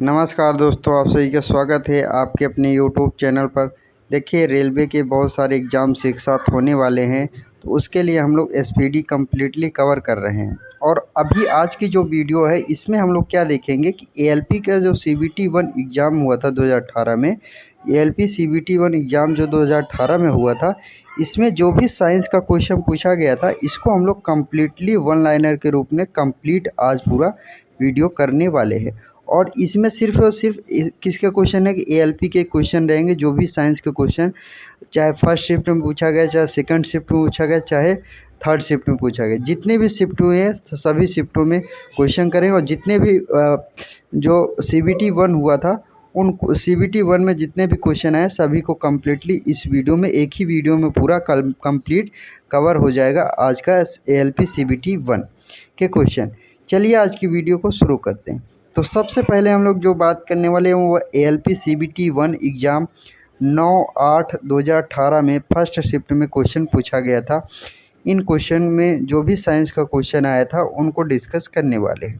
नमस्कार दोस्तों, आप सभी का स्वागत है आपके अपने यूट्यूब चैनल पर। देखिए, रेलवे के बहुत सारे एग्ज़ाम्स एक साथ होने वाले हैं, तो उसके लिए हम लोग एसपीडी कम्प्लीटली कवर कर रहे हैं। और अभी आज की जो वीडियो है, इसमें हम लोग क्या देखेंगे कि एएलपी का जो सीबीटी 1 एग्ज़ाम हुआ था 2018 में, एएलपी सीबीटी 1 एग्ज़ाम जो 2018 में हुआ था, इसमें जो भी साइंस का क्वेश्चन पूछा गया था, इसको हम लोग कम्प्लीटली वन लाइनर के रूप में कंप्लीट आज पूरा वीडियो करने वाले हैं। और इसमें सिर्फ और सिर्फ किसके क्वेश्चन है कि एएलपी के क्वेश्चन रहेंगे। जो भी साइंस के क्वेश्चन चाहे फर्स्ट शिफ्ट में पूछा गया, चाहे सेकंड शिफ्ट में पूछा गया, चाहे थर्ड शिफ्ट में पूछा गया, जितने भी शिफ्ट हुए हैं तो सभी शिफ्टों में क्वेश्चन करेंगे। और जितने भी जो सीबीटी 1 हुआ था, उन सीबीटी 1 में जितने भी क्वेश्चन आए सभी को कम्प्लीटली इस वीडियो में, एक ही वीडियो में पूरा कंप्लीट कवर हो जाएगा आज का एएलपी सीबीटी 1 के क्वेश्चन। चलिए आज की वीडियो को शुरू करते हैं। तो सबसे पहले हम लोग जो बात करने वाले हैं वो एएलपी सीबीटी 1 एग्ज़ाम 9/8/2018 में फर्स्ट शिफ्ट में क्वेश्चन पूछा गया था। इन क्वेश्चन में जो भी साइंस का क्वेश्चन आया था उनको डिस्कस करने वाले हैं।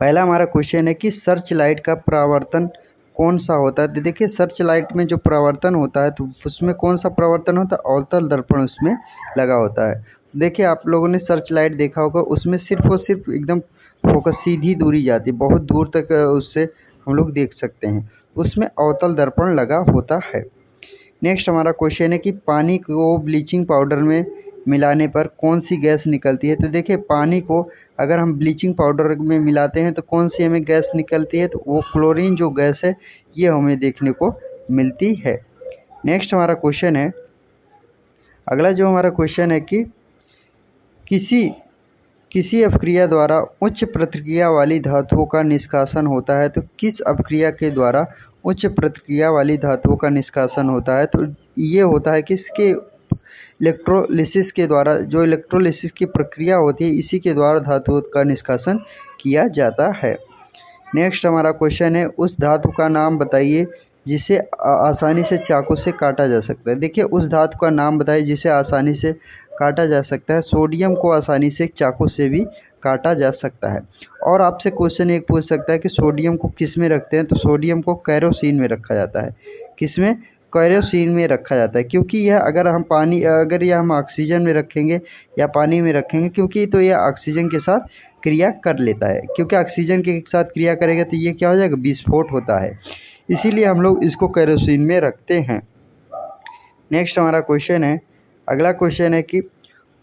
पहला हमारा क्वेश्चन है कि सर्च लाइट का परावर्तन कौन सा होता है। तो देखिए, सर्च लाइट में जो परावर्तन होता है तो उसमें कौन सा परावर्तन होता है, अवतल दर्पण उसमें लगा होता है। देखिए, आप लोगों ने सर्च लाइट देखा होगा, उसमें सिर्फ और सिर्फ एकदम फोकस सीधी दूरी जाती है, बहुत दूर तक उससे हम लोग देख सकते हैं, उसमें अवतल दर्पण लगा होता है। नेक्स्ट हमारा क्वेश्चन है कि पानी को ब्लीचिंग पाउडर में मिलाने पर कौन सी गैस निकलती है। तो देखिए, पानी को अगर हम ब्लीचिंग पाउडर में मिलाते हैं तो कौन सी हमें गैस निकलती है, तो वो क्लोरीन जो गैस है ये हमें देखने को मिलती है। नेक्स्ट हमारा क्वेश्चन है, अगला जो हमारा क्वेश्चन है कि किसी अपक्रिया द्वारा उच्च प्रतिक्रिया वाली धातुओं का निष्कासन होता है। तो किस अपक्रिया के द्वारा उच्च प्रतिक्रिया वाली धातुओं का निष्कासन होता है, तो ये होता है कि इसके इलेक्ट्रोलिसिस के द्वारा, जो इलेक्ट्रोलिसिस की प्रक्रिया होती है इसी के द्वारा धातुओं का निष्कासन किया जाता है। नेक्स्ट हमारा क्वेश्चन है, उस धातु का नाम बताइए जिसे आसानी से चाकू से काटा जा सकता है। देखिए, उस धातु का नाम बताइए जिसे आसानी से काटा जा सकता है। सोडियम को आसानी से चाकू से भी काटा जा सकता है। और आपसे क्वेश्चन एक पूछ सकता है कि सोडियम को किस में रखते हैं, तो सोडियम को केरोसिन में रखा जाता है। किस में? केरोसिन में रखा जाता है, क्योंकि यह अगर हम ऑक्सीजन में रखेंगे या पानी में रखेंगे, क्योंकि तो यह ऑक्सीजन के साथ क्रिया कर लेता है, क्योंकि ऑक्सीजन के साथ क्रिया करेगा तो ये क्या हो जाएगा, विस्फोट होता है। इसीलिए हम लोग इसको केरोसिन में रखते हैं। नेक्स्ट हमारा क्वेश्चन है, अगला क्वेश्चन है कि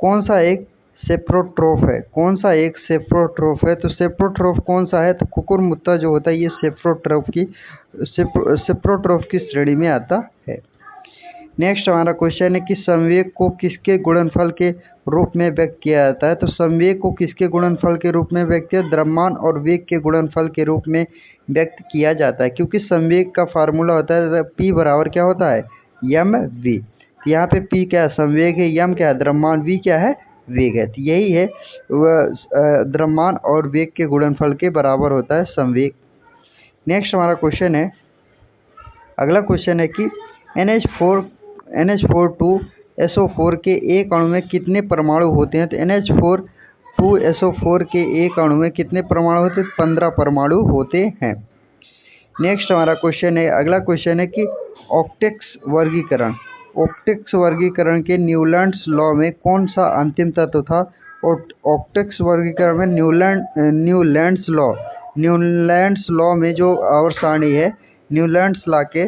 कौन सा एक सेप्रोट्रोफ है। कौन सा एक सेप्रोट्रोफ है, तो सेप्रोट्रोफ कौन सा है, तो कुकुरमुत्ता जो होता है ये सेप्रोट्रोफ की श्रेणी में आता है। नेक्स्ट हमारा क्वेश्चन है कि संवेग को किसके गुणनफल के रूप में व्यक्त किया जाता है। तो संवेग को किसके गुणनफल के रूप में व्यक्त किया, द्रव्यमान और वेग के गुणनफल के रूप में व्यक्त किया जाता है, क्योंकि संवेग का फार्मूला होता है P बराबर क्या होता है, mv। यहाँ पे P क्या है, संवेग है, m क्या है, द्रव्यमान, v क्या है, वेग है। तो यही है, द्रव्यमान और वेग के गुणनफल के बराबर होता है संवेग। नेक्स्ट हमारा क्वेश्चन है, अगला क्वेश्चन है कि NH4 के एक अणु में कितने परमाणु होते हैं। तो NH4 के एक अणु में कितने परमाणु होते हैं, 15 परमाणु होते हैं। नेक्स्ट हमारा क्वेश्चन है, अगला क्वेश्चन है कि ऑक्टेट्स वर्गीकरण के न्यूलैंड्स लॉ में कौन सा अंतिम तत्व था। और ऑक्टेट्स वर्गीकरण में न्यूलैंड्स लॉ में जो आवर्त सारणी है, न्यूलैंड्स लॉ के,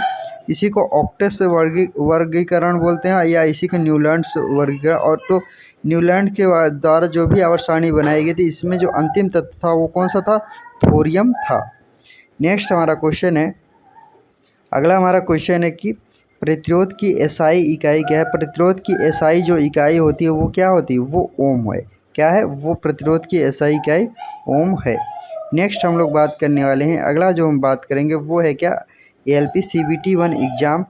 इसी को ऑक्टेट्स वर्गीकरण बोलते हैं या इसी को न्यूलैंड्स वर्गीकरण। और तो न्यूलैंड के द्वारा जो भी आवर्त सारणी बनाई गई थी, इसमें जो अंतिम तत्व था वो कौन सा था, थोरियम था। नेक्स्ट हमारा क्वेश्चन है, अगला हमारा क्वेश्चन है कि प्रतिरोध की एसआई इकाई क्या है। प्रतिरोध की एसआई जो इकाई होती है वो क्या होती है, वो ओम है। क्या है वो, प्रतिरोध की एसआई इकाई ओम है। नेक्स्ट हम लोग बात करने वाले हैं, अगला जो हम बात करेंगे वो है क्या, ALP CBT 1 exam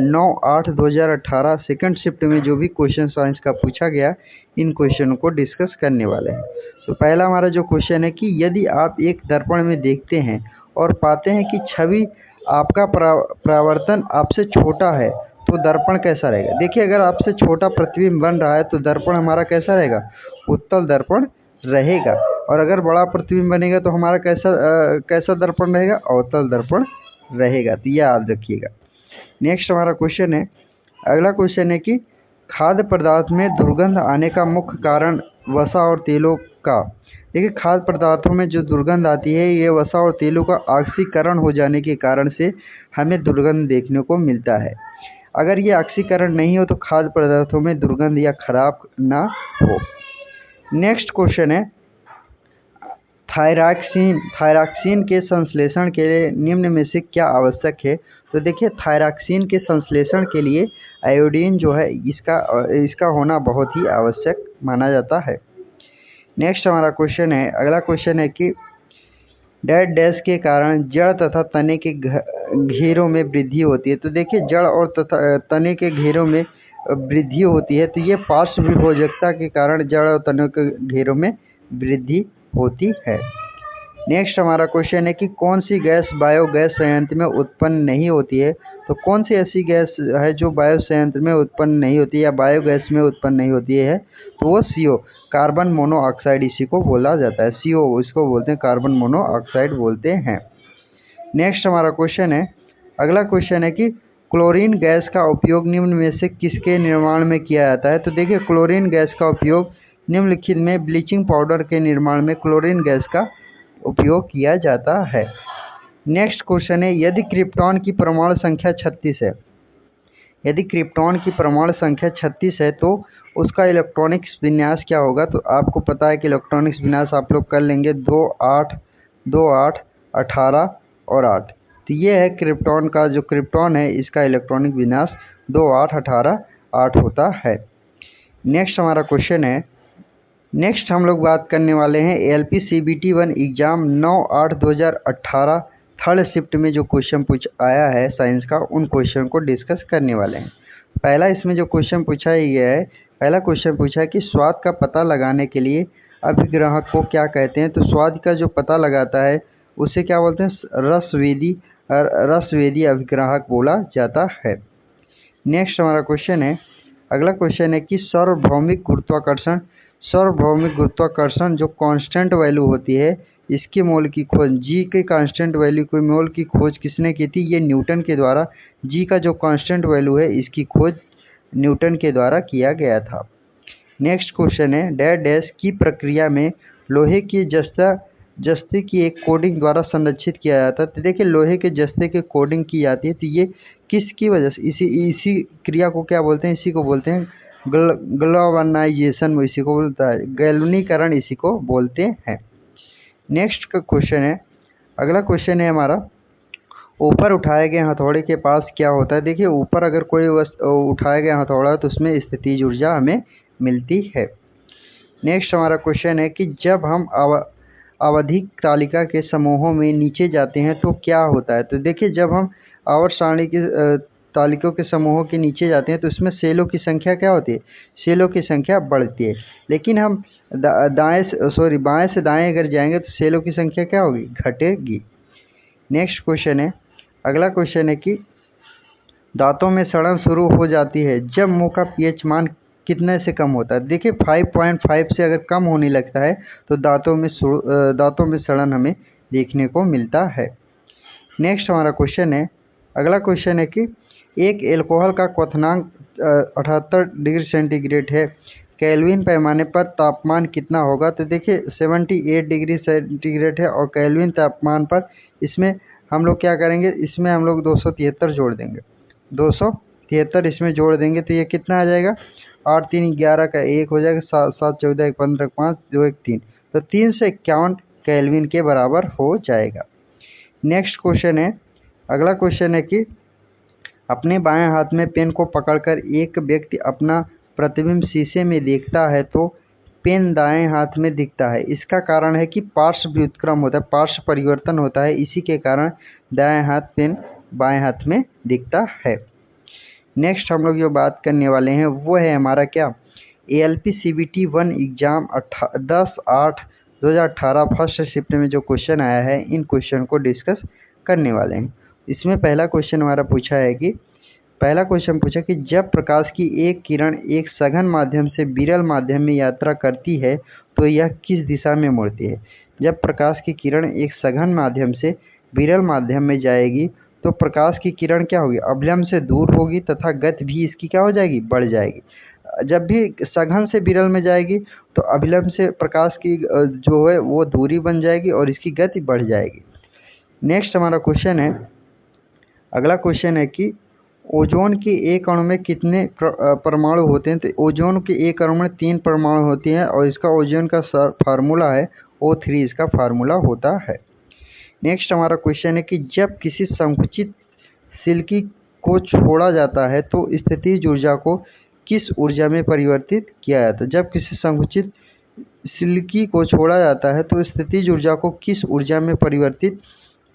9/8/2018 second shift में जो भी क्वेश्चन साइंस का पूछा गया, इन क्वेश्चनों को डिस्कस करने वाले हैं। तो पहला हमारा जो क्वेश्चन है कि यदि आप एक दर्पण में देखते हैं और पाते हैं कि छवि आपका परावर्तन आपसे छोटा है तो दर्पण कैसा रहेगा। देखिए, अगर आपसे छोटा प्रतिबिंब बन रहा है तो दर्पण हमारा कैसा रहेगा, उत्तल दर्पण रहेगा। और अगर बड़ा प्रतिबिंब बनेगा तो हमारा कैसा दर्पण रहेगा? अवतल दर्पण रहेगा। तो यह याद रखिएगा। नेक्स्ट हमारा क्वेश्चन है, अगला क्वेश्चन है कि खाद्य पदार्थ में दुर्गंध आने का मुख्य कारण वसा और तेलों का। देखिए, खाद्य पदार्थों में जो दुर्गंध आती है ये वसा और तेलों का ऑक्सीकरण हो जाने के कारण से हमें दुर्गंध देखने को मिलता है। अगर ये ऑक्सीकरण नहीं हो तो खाद्य पदार्थों में दुर्गंध या खराब ना हो। नेक्स्ट क्वेश्चन है, थायरॉक्सिन के संश्लेषण के लिए निम्न में से क्या आवश्यक है? तो देखिए, थायरॉक्सिन के संश्लेषण के लिए आयोडीन जो है इसका होना बहुत ही आवश्यक माना जाता है। नेक्स्ट हमारा क्वेश्चन है, अगला क्वेश्चन है कि डेड डैश के कारण जड़ तथा तने के घेरों में वृद्धि होती है। तो देखिए, जड़ और तथा तने के घेरों में वृद्धि होती है, तो ये पार्श्व विभोजकता के कारण जड़ और तने के घेरों में वृद्धि होती है। नेक्स्ट हमारा क्वेश्चन है कि कौन सी गैस बायोगैस संयंत्र में उत्पन्न नहीं होती है? तो कौन सी ऐसी गैस है जो बायो संयंत्र में उत्पन्न नहीं होती या बायोगैस में उत्पन्न नहीं होती है? तो वो CO, कार्बन मोनोऑक्साइड, इसी को बोला जाता है। CO इसको बोलते हैं, कार्बन मोनोऑक्साइड बोलते हैं। नेक्स्ट हमारा क्वेश्चन है, अगला क्वेश्चन है कि क्लोरीन गैस का उपयोग निम्न में से किसके निर्माण में किया जाता है? तो देखिए, क्लोरीन गैस का उपयोग निम्नलिखित में ब्लीचिंग पाउडर के निर्माण में क्लोरीन गैस का उपयोग किया जाता है। नेक्स्ट क्वेश्चन है, यदि क्रिप्टॉन की परमाणु संख्या 36 है, यदि क्रिप्टॉन की परमाणु संख्या 36 है तो उसका इलेक्ट्रॉनिक्स विन्यास क्या होगा? तो आपको पता है कि इलेक्ट्रॉनिक्स विन्यास आप लोग कर लेंगे 2 8 2 8 18 और 8। तो ये है क्रिप्टॉन का, जो क्रिप्टॉन है इसका इलेक्ट्रॉनिक विन्यास 2 8 18 8 होता है। नेक्स्ट हमारा क्वेश्चन है, नेक्स्ट हम लोग बात करने वाले हैं ALP CBT 1 exam 9/8/2018 third shift में जो क्वेश्चन आया है साइंस का, उन क्वेश्चन को डिस्कस करने वाले हैं। पहला इसमें जो क्वेश्चन पूछा गया है, पहला क्वेश्चन पूछा है कि स्वाद का पता लगाने के लिए अभिग्राहक को क्या कहते हैं? तो स्वाद का जो पता लगाता है उसे क्या बोलते हैं? रसवेदी अभिग्राहक बोला जाता है। नेक्स्ट हमारा क्वेश्चन है, अगला क्वेश्चन है कि सार्वभौमिक गुरुत्वाकर्षण जो कांस्टेंट वैल्यू होती है, इसके मोल की खोज, जी के कांस्टेंट वैल्यू के मोल की खोज किसने की थी? ये न्यूटन के द्वारा। जी का जो कांस्टेंट वैल्यू है इसकी खोज न्यूटन के द्वारा किया गया था। नेक्स्ट क्वेश्चन है, डेड डैश की प्रक्रिया में लोहे की जस्ते की एक कोडिंग द्वारा संरक्षित किया जाता है। तो देखिए, लोहे के जस्ते की कोडिंग की जाती है, तो ये किसकी वजह से? इसी क्रिया को क्या बोलते हैं? इसी को बोलते हैं गैल्वेनाइजेशन, इसी को बोलता है गैल्वनीकरण, इसी को बोलते हैं। नेक्स्ट का क्वेश्चन है, अगला क्वेश्चन है हमारा, ऊपर उठाए गए हथौड़े के पास क्या होता है? देखिए, ऊपर अगर कोई उठाया गया हथौड़ा तो उसमें स्थितिज ऊर्जा हमें मिलती है। नेक्स्ट हमारा क्वेश्चन है कि जब हम आवधिक तालिका के समूहों में नीचे जाते हैं तो क्या होता है? तो देखिए, जब हम आवर्त सारणी की तालिकाओं के समूहों के नीचे जाते हैं तो इसमें सेलों की संख्या क्या होती है? सेलों की संख्या बढ़ती है। लेकिन हम बाएं से दाएं अगर जाएंगे तो सेलों की संख्या क्या होगी? घटेगी। नेक्स्ट क्वेश्चन है, अगला क्वेश्चन है कि दांतों में सड़न शुरू हो जाती है जब मुंह का pH मान कितने से कम होता है? देखिए, 5.5 से अगर कम होने लगता है तो दांतों में सड़न हमें देखने को मिलता है। नेक्स्ट हमारा क्वेश्चन है, अगला क्वेश्चन है कि एक एल्कोहल का क्वथनांक 78 डिग्री सेंटीग्रेड है, केल्विन पैमाने पर तापमान कितना होगा? तो देखिए, 78 डिग्री सेंटीग्रेड है और केल्विन तापमान पर इसमें हम लोग क्या करेंगे? इसमें हम लोग 273 जोड़ देंगे, 273 इसमें जोड़ देंगे तो ये कितना आ जाएगा? 8 3 11 का 1 हो जाएगा, 7 7 14 1 15 5 2 1 3, तो 351 केल्विन के बराबर हो जाएगा। नेक्स्ट क्वेश्चन है, अगला क्वेश्चन है कि अपने बाएं हाथ में पेन को पकड़कर एक व्यक्ति अपना प्रतिबिंब शीशे में देखता है तो पेन दाएं हाथ में दिखता है। इसका कारण है कि पार्श्व व्युत्क्रम होता है, पार्श्व परिवर्तन होता है, इसी के कारण दाएं हाथ पेन बाएं हाथ में दिखता है। नेक्स्ट हम लोग जो बात करने वाले हैं वो है हमारा क्या? ALP CBT 1 exam 10/8/2018 first shift में जो क्वेश्चन आया है, इन क्वेश्चन को डिस्कस करने वाले हैं। इसमें पहला क्वेश्चन हमारा पूछा है कि जब प्रकाश की एक किरण एक सघन माध्यम से विरल माध्यम में यात्रा करती है तो यह किस दिशा में मुड़ती है? जब प्रकाश की किरण एक सघन माध्यम से विरल माध्यम में जाएगी तो प्रकाश की किरण क्या होगी? अभिलंब से दूर होगी तथा गति भी इसकी क्या हो जाएगी? बढ़ जाएगी। जब भी सघन से विरल में जाएगी तो अभिलंब से प्रकाश की जो है वो दूरी बन जाएगी और इसकी गति बढ़ जाएगी। नेक्स्ट हमारा क्वेश्चन है, अगला क्वेश्चन है कि ओजोन के एक अणु में कितने परमाणु होते हैं? तो ओजोन के एक अणु में 3 परमाणु होते हैं और इसका ओजोन का फार्मूला है O3, इसका फार्मूला होता है। नेक्स्ट हमारा क्वेश्चन है कि जब किसी संकुचित सिल्की को छोड़ा जाता है तो स्थितिज ऊर्जा को किस ऊर्जा में परिवर्तित किया जाता है? जब किसी संकुचित सिल्की को छोड़ा जाता है तो स्थितिज ऊर्जा को किस ऊर्जा में परिवर्तित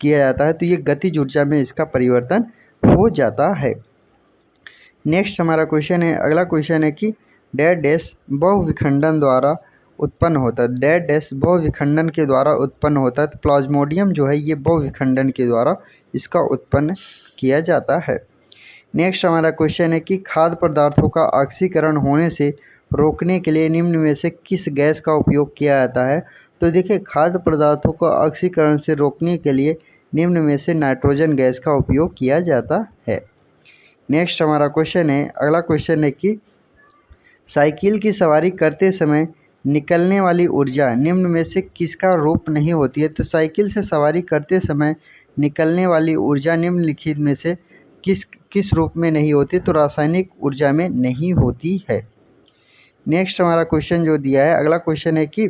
किया जाता है? तो ये गतिज ऊर्जा में इसका परिवर्तन हो जाता है। नेक्स्ट हमारा क्वेश्चन है, अगला क्वेश्चन है कि डैश डैश बहुविखंडन द्वारा उत्पन्न होता है। डैश डैश बहुविखंडन के द्वारा उत्पन्न होता है। तो प्लाज्मोडियम जो है ये बहुविखंडन के द्वारा इसका उत्पन्न किया जाता है। नेक्स्ट हमारा क्वेश्चन है कि खाद्य पदार्थों का ऑक्सीकरण होने से रोकने के लिए निम्न में से किस गैस का उपयोग किया जाता है? तो देखिए, खाद्य पदार्थों को ऑक्सीकरण से रोकने के लिए निम्न में से नाइट्रोजन गैस का उपयोग किया जाता है। नेक्स्ट हमारा क्वेश्चन है, अगला क्वेश्चन है कि साइकिल की सवारी करते समय निकलने वाली ऊर्जा निम्न में से किसका रूप नहीं होती है? तो साइकिल से सवारी करते समय निकलने वाली ऊर्जा निम्नलिखित में से किस रूप में नहीं होती? तो रासायनिक ऊर्जा में नहीं होती है। नेक्स्ट हमारा क्वेश्चन जो दिया है, अगला क्वेश्चन है कि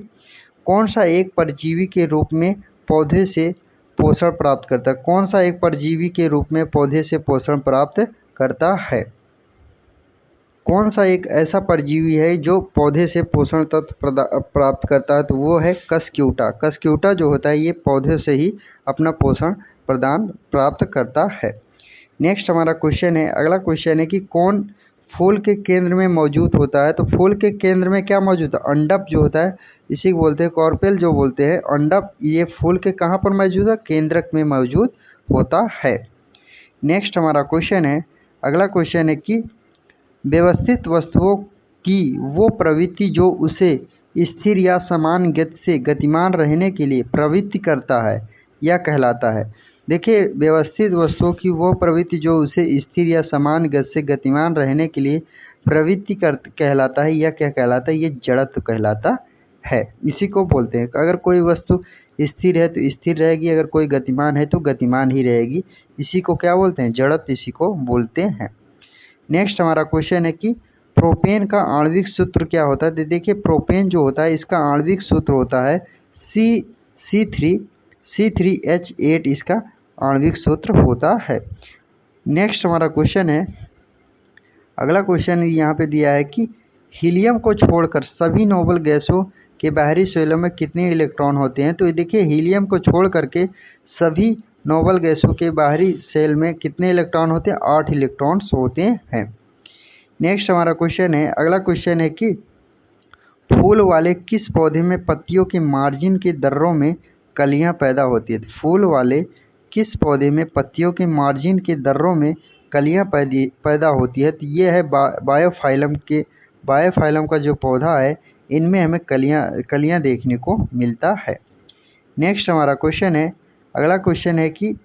कौन सा एक परजीवी के रूप में पौधे से पोषण प्राप्त करता है? कौन सा एक परजीवी के रूप में पौधे से पोषण प्राप्त करता है? कौन सा एक ऐसा परजीवी है जो पौधे से पोषण तत्व प्राप्त करता है? तो वो है कसक्यूटा। कसक्यूटा जो होता है ये पौधे से ही अपना पोषण प्राप्त करता है। नेक्स्ट हमारा क्वेश्चन है, अगला क्वेश्चन है कि कौन फूल के केंद्र में मौजूद होता है? तो फूल के केंद्र में क्या मौजूद है? अंडप जो होता है, इसी को बोलते हैं कॉर्पेल जो बोलते हैं अंडप। ये फूल के कहाँ पर मौजूद है? केंद्रक में मौजूद होता है। नेक्स्ट हमारा क्वेश्चन है, अगला क्वेश्चन है कि व्यवस्थित वस्तुओं की वो प्रवृत्ति जो उसे स्थिर या समान गति से गतिमान रहने के लिए प्रवृत्ति करता है यह कहलाता है। देखिए, व्यवस्थित वस्तुओं की वो प्रवृत्ति जो उसे स्थिर या समान गति से गतिमान रहने के लिए प्रवृत्ति कहलाता है, यह क्या कहलाता है? ये जड़त्व कहलाता है। इसी को बोलते हैं, अगर कोई वस्तु स्थिर है तो स्थिर रहेगी, अगर कोई गतिमान है तो गतिमान ही रहेगी। इसी को क्या बोलते हैं? जड़त्व इसी को बोलते हैं। नेक्स्ट हमारा क्वेश्चन है कि प्रोपेन का आणविक सूत्र क्या होता है? तो देखिए, प्रोपेन जो होता है इसका आणविक सूत्र होता है C3H8, इसका आणविक सूत्र होता है। नेक्स्ट हमारा क्वेश्चन है, अगला क्वेश्चन यहाँ पे दिया है कि हीलियम को छोड़कर सभी नोबल गैसों के बाहरी शेलों में कितने इलेक्ट्रॉन होते हैं? तो देखिए, हीलियम को छोड़ करके सभी नोबल गैसों के बाहरी शेल में कितने इलेक्ट्रॉन होते हैं? 8 इलेक्ट्रॉन्स होते हैं। नेक्स्ट हमारा क्वेश्चन है, अगला क्वेश्चन है कि फूल वाले किस पौधे में पत्तियों के मार्जिन के दर्रों में कलियां पैदा होती है? फूल वाले किस पौधे में पत्तियों के मार्जिन के दर्रों में कलियां पैदा होती है? तो ये है बायोफाइलम का जो पौधा है, इनमें हमें कलियां देखने को मिलता है। नेक्स्ट हमारा क्वेश्चन है, अगला क्वेश्चन है कि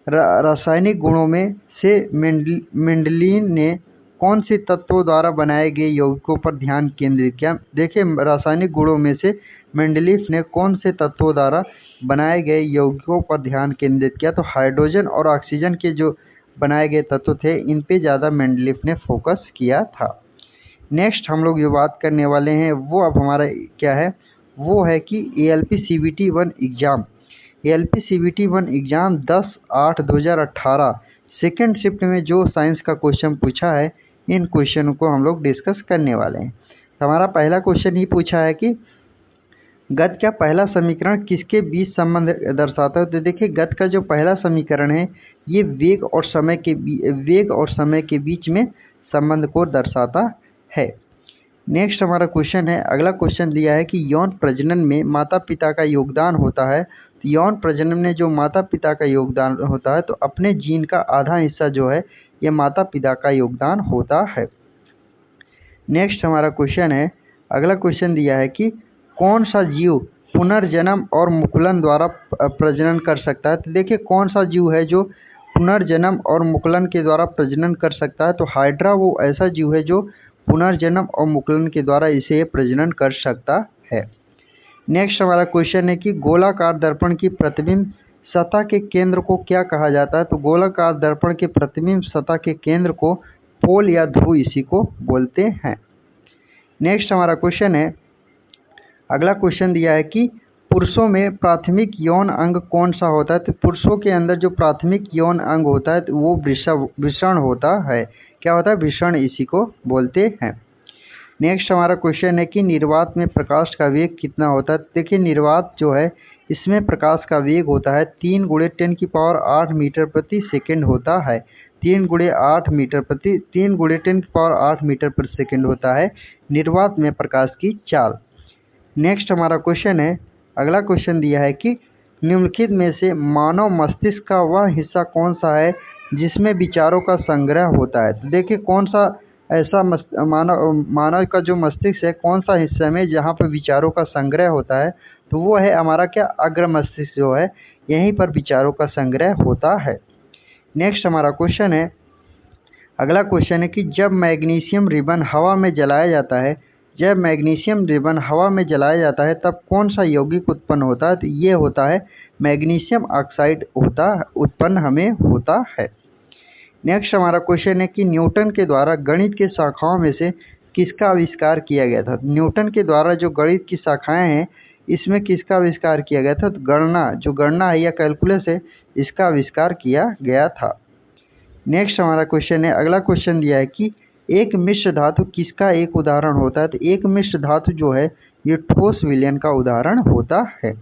रासायनिक गुणों में से मेंडलीन ने कौन से तत्वों द्वारा बनाए गए यौगिकों पर ध्यान केंद्रित किया? देखिए, रासायनिक गुणों में से मेंडलीफ ने कौन से तत्वों द्वारा बनाए गए यौगिकों पर ध्यान केंद्रित किया? तो हाइड्रोजन और ऑक्सीजन के जो बनाए गए तत्व थे, इन पे ज़्यादा मेंडलीफ ने फोकस किया था। नेक्स्ट हम लोग जो बात करने वाले हैं वो अब हमारा क्या है, वो है कि ALP-CBT-1 exam. ALP-CBT-1 exam 10/8/2018 second shift में जो साइंस का क्वेश्चन पूछा है, इन क्वेश्चन को हम लोग डिस्कस करने वाले हैं। तो हमारा पहला क्वेश्चन ही पूछा है कि गति का पहला समीकरण किसके बीच संबंध दर्शाता है? तो देखिए, गति का जो पहला समीकरण है ये वेग और समय के बीच में संबंध को दर्शाता है। नेक्स्ट हमारा क्वेश्चन है, अगला क्वेश्चन दिया है कि यौन प्रजनन में माता पिता का योगदान होता है। तो यौन प्रजनन में जो माता पिता का योगदान होता है, तो अपने जीन का आधा हिस्सा जो है ये माता पिता का योगदान होता है। नेक्स्ट हमारा क्वेश्चन है, अगला क्वेश्चन दिया है कि कौन सा जीव पुनर्जन्म और मुकुलन द्वारा प्रजनन कर सकता है? तो देखिए कौन सा जीव है जो पुनर्जन्म और मुकुलन के द्वारा प्रजनन कर सकता है? तो हाइड्रा वो ऐसा जीव है जो पुनर्जन्म और मुकुलन के द्वारा इसे प्रजनन कर सकता है। नेक्स्ट हमारा क्वेश्चन है कि गोलाकार दर्पण की प्रतिबिंब सतह के केंद्र को क्या कहा जाता है? तो गोलाकार दर्पण के प्रतिबिंब सतह के केंद्र को पोल या ध्रुव इसी को बोलते हैं। नेक्स्ट हमारा क्वेश्चन है, अगला क्वेश्चन दिया है कि पुरुषों में प्राथमिक यौन अंग कौन सा होता है? तो पुरुषों के अंदर जो प्राथमिक यौन अंग होता है तो वो वृषण होता है। क्या होता है? वृषण इसी को बोलते हैं। नेक्स्ट हमारा क्वेश्चन है कि निर्वात में प्रकाश का वेग कितना होता है? देखिए निर्वात जो है इसमें प्रकाश का वेग होता है 3 × 10⁸ मीटर प्रति सेकंड होता है। 3 × 10⁸ मीटर प्रति सेकंड होता है निर्वात में प्रकाश की चाल। नेक्स्ट हमारा क्वेश्चन है, अगला क्वेश्चन दिया है कि निम्नलिखित में से मानव मस्तिष्क का वह हिस्सा कौन सा है जिसमें विचारों का संग्रह होता है? तो देखिए कौन सा ऐसा मानव का जो मस्तिष्क है कौन सा हिस्सा में जहाँ पर विचारों का संग्रह होता है? तो वो है हमारा क्या अग्र मस्तिष्क जो है, यहीं पर विचारों का संग्रह होता है। नेक्स्ट हमारा क्वेश्चन है, अगला क्वेश्चन है कि जब मैग्नीशियम रिबन हवा में जलाया जाता है तब कौन सा यौगिक उत्पन्न होता है? तो ये होता है मैग्नीशियम ऑक्साइड उत्पन्न हमें होता है। नेक्स्ट हमारा क्वेश्चन है कि न्यूटन के द्वारा गणित के शाखाओं में से किसका आविष्कार किया गया था? न्यूटन के द्वारा जो गणित की शाखाएं हैं इसमें किसका आविष्कार किया गया था? तो गणना है या कैलकुलस है, इसका आविष्कार किया गया था। नेक्स्ट हमारा क्वेश्चन है, अगला क्वेश्चन दिया है कि एक मिश्र धातु किसका एक उदाहरण होता है? तो एक मिश्र धातु जो है ये ठोस विलयन का उदाहरण होता है।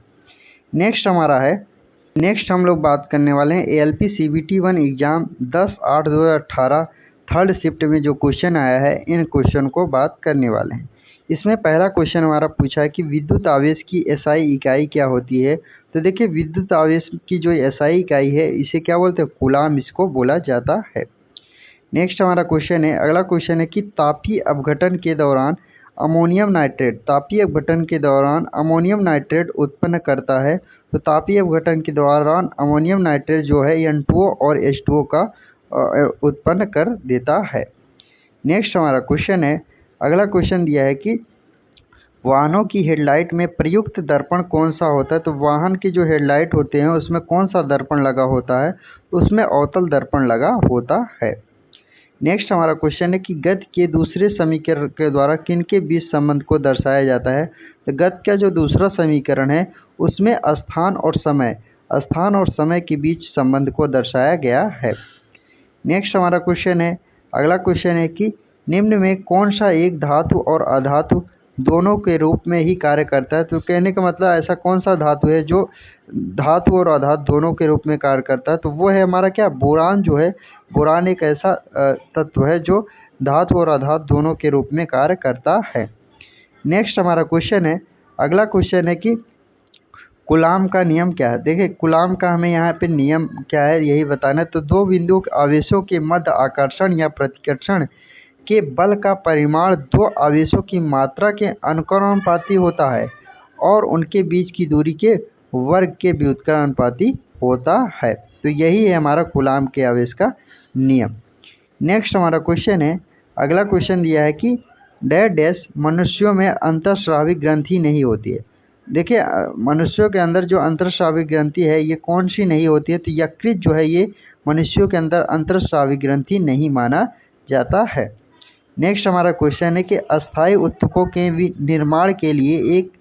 नेक्स्ट हम लोग बात करने वाले हैं ALP CBT 1 exam 10/8/2018 third shift में जो क्वेश्चन आया है इन क्वेश्चन को बात करने वाले हैं। इसमें पहला क्वेश्चन हमारा पूछा है कि विद्युत आवेश की SI इकाई क्या होती है? तो देखिए विद्युत आवेश की जो SI इकाई है इसे क्या बोलते हैं? कूलाम इसको बोला जाता है। नेक्स्ट हमारा क्वेश्चन है, अगला क्वेश्चन है कि तापीय अपघटन के दौरान अमोनियम नाइट्रेट उत्पन्न करता है। तो तापीय अपघटन के दौरान अमोनियम नाइट्रेट जो है N2O और H2O का उत्पन्न कर देता है। नेक्स्ट हमारा क्वेश्चन है, अगला क्वेश्चन दिया है कि वाहनों की हेडलाइट में प्रयुक्त दर्पण कौन सा होता है? तो वाहन की जो हेडलाइट होते हैं उसमें कौन सा दर्पण लगा होता है? उसमें अवतल दर्पण लगा होता है। नेक्स्ट हमारा क्वेश्चन है कि गति के दूसरे समीकरण के द्वारा किनके बीच संबंध को दर्शाया जाता है? तो गति का जो दूसरा समीकरण है उसमें स्थान और समय के बीच संबंध को दर्शाया गया है। नेक्स्ट हमारा क्वेश्चन है, अगला क्वेश्चन है कि निम्न में कौन सा एक धातु और अधातु दोनों के रूप में ही कार्य करता है? तो कहने का मतलब ऐसा कौन सा धातु है जो धातु और अधातु दोनों के रूप में कार्य करता है? तो वो है हमारा क्या बोरान जो है। बोरान एक ऐसा तत्व है जो धातु और अधातु दोनों के रूप में कार्य करता है। नेक्स्ट हमारा क्वेश्चन है, अगला क्वेश्चन है कि कूलाम का नियम क्या है? देखिए कूलाम का हमें यहाँ पे नियम क्या है यही बताना है। तो दो बिंदु आवेशों के मध्य आकर्षण या प्रतिकर्षण के बल का परिमाण दो आवेशों की मात्रा के अनुक्रमानुपाती होता है और उनके बीच की दूरी के वर्ग के व्युत्क्रमानुपाती होता है। तो यही है हमारा कूलाम के आवेश का नियम। नेक्स्ट हमारा क्वेश्चन है, अगला क्वेश्चन दिया है कि डैश मनुष्यों में अंतःस्रावी ग्रंथि नहीं होती है। देखिए मनुष्यों के अंदर जो अंतःस्रावी ग्रंथि है ये कौन सी नहीं होती है? तो यकृत जो है ये मनुष्यों के अंदर अंतःस्रावी ग्रंथि नहीं माना जाता है। नेक्स्ट हमारा क्वेश्चन है कि अस्थायी ऊतकों के निर्माण के लिए एक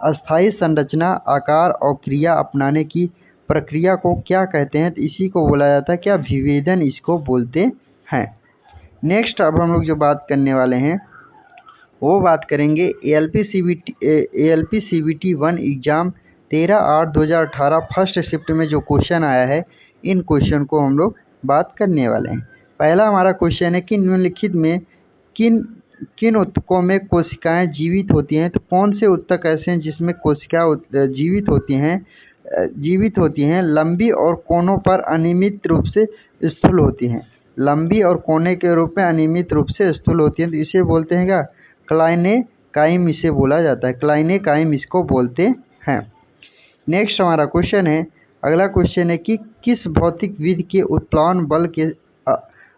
अस्थायी संरचना, आकार और क्रिया अपनाने की प्रक्रिया को क्या कहते हैं? तो इसी को बोला जाता है क्या? विभेदन इसको बोलते हैं। नेक्स्ट अब हम लोग जो बात करने वाले हैं वो बात करेंगे ALP CBT 1 exam 13/8/2018 first shift में जो क्वेश्चन आया है इन क्वेश्चन को हम लोग बात करने वाले हैं। पहला हमारा क्वेश्चन है कि निम्नलिखित में किन ऊतकों में कोशिकाएं जीवित होती हैं? तो कौन से ऊतक ऐसे हैं जिसमें कोशिकाएं जीवित होती हैं? लंबी और कोनों पर अनियमित रूप से स्थूल होती हैं। लंबी और कोने के रूप में अनियमित रूप से स्थूल होती हैं तो इसे बोलते हैं क्या? क्लाइनेकाइम इसे बोला जाता है, क्लाइनेकाइम इसको बोलते हैं। नेक्स्ट हमारा क्वेश्चन है, अगला क्वेश्चन है कि किस भौतिक विधि के उत्प्लावन बल के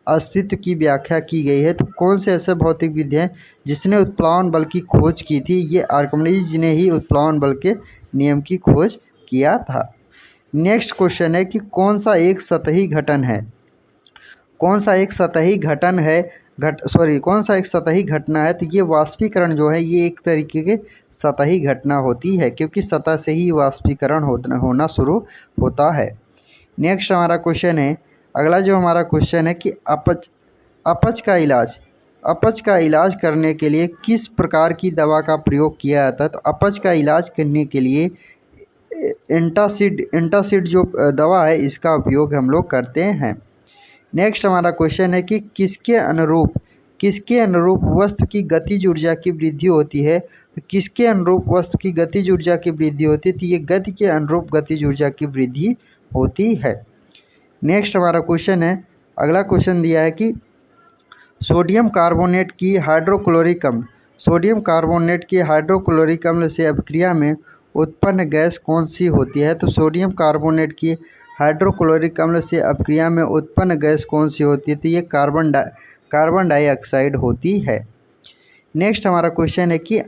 अस्तित्व की व्याख्या की गई है। तो कौन से ऐसे भौतिक विधि है जिसने उत्प्लावन बल की खोज की थी? ये आर्किमिडीज ने ही उत्प्लावन बल के नियम की खोज किया था। नेक्स्ट क्वेश्चन है कि कौन सा एक सतही घटन है, कौन सा एक सतही घटना है। तो ये वाष्पीकरण जो है ये एक तरीके के सतही घटना होती है, क्योंकि सतह से ही वाष्पीकरण होना शुरू होता है। नेक्स्ट हमारा क्वेश्चन है, अगला जो हमारा क्वेश्चन है कि अपच का इलाज करने के लिए किस प्रकार की दवा का प्रयोग किया जाता है। तो अपच का इलाज करने के लिए एंटासिड जो दवा है इसका उपयोग हम लोग करते हैं। नेक्स्ट हमारा क्वेश्चन है कि किसके अनुरूप वस्तु की गतिज ऊर्जा की वृद्धि होती है। तो किसके अनुरूप वस्तु की गतिज ऊर्जा की वृद्धि होती है? तो ये गति के अनुरूप गतिज ऊर्जा की वृद्धि होती है। नेक्स्ट हमारा क्वेश्चन है, अगला क्वेश्चन दिया है कि सोडियम कार्बोनेट की हाइड्रोक्लोरिक अम्ल से अभिक्रिया में उत्पन्न गैस कौन सी होती है। तो सोडियम कार्बोनेट की हाइड्रोक्लोरिक अम्ल से अभिक्रिया में उत्पन्न गैस कौन सी होती है? तो ये कार्बन डाइऑक्साइड होती है। नेक्स्ट हमारा क्वेश्चन है कि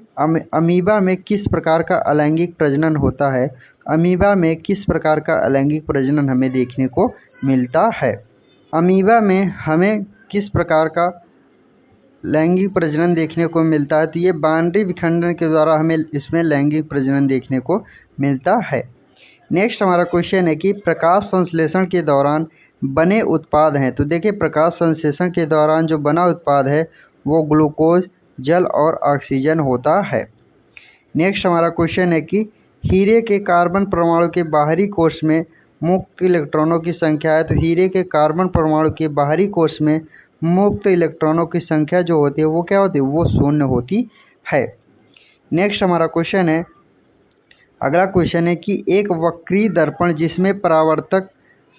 अमीबा में किस प्रकार का अलैंगिक प्रजनन होता है। अमीबा में किस प्रकार का अलैंगिक प्रजनन हमें देखने को मिलता है। अमीबा में हमें किस प्रकार का लैंगिक प्रजनन देखने को मिलता है। तो ये बाइनरी विखंडन के द्वारा हमें इसमें लैंगिक प्रजनन देखने को मिलता है। नेक्स्ट हमारा क्वेश्चन है कि प्रकाश संश्लेषण के दौरान बने उत्पाद हैं। तो देखिए प्रकाश संश्लेषण के दौरान जो बना उत्पाद है वो ग्लूकोज, जल और ऑक्सीजन होता है। नेक्स्ट हमारा क्वेश्चन है कि हीरे के कार्बन परमाणु के बाहरी कोश में मुक्त इलेक्ट्रॉनों की संख्या है। तो हीरे के कार्बन परमाणु के बाहरी कोश में मुक्त इलेक्ट्रॉनों की संख्या जो होती है वो क्या होती है? वो शून्य होती है। नेक्स्ट हमारा क्वेश्चन है, अगला क्वेश्चन है कि एक वक्री दर्पण जिसमें परावर्तक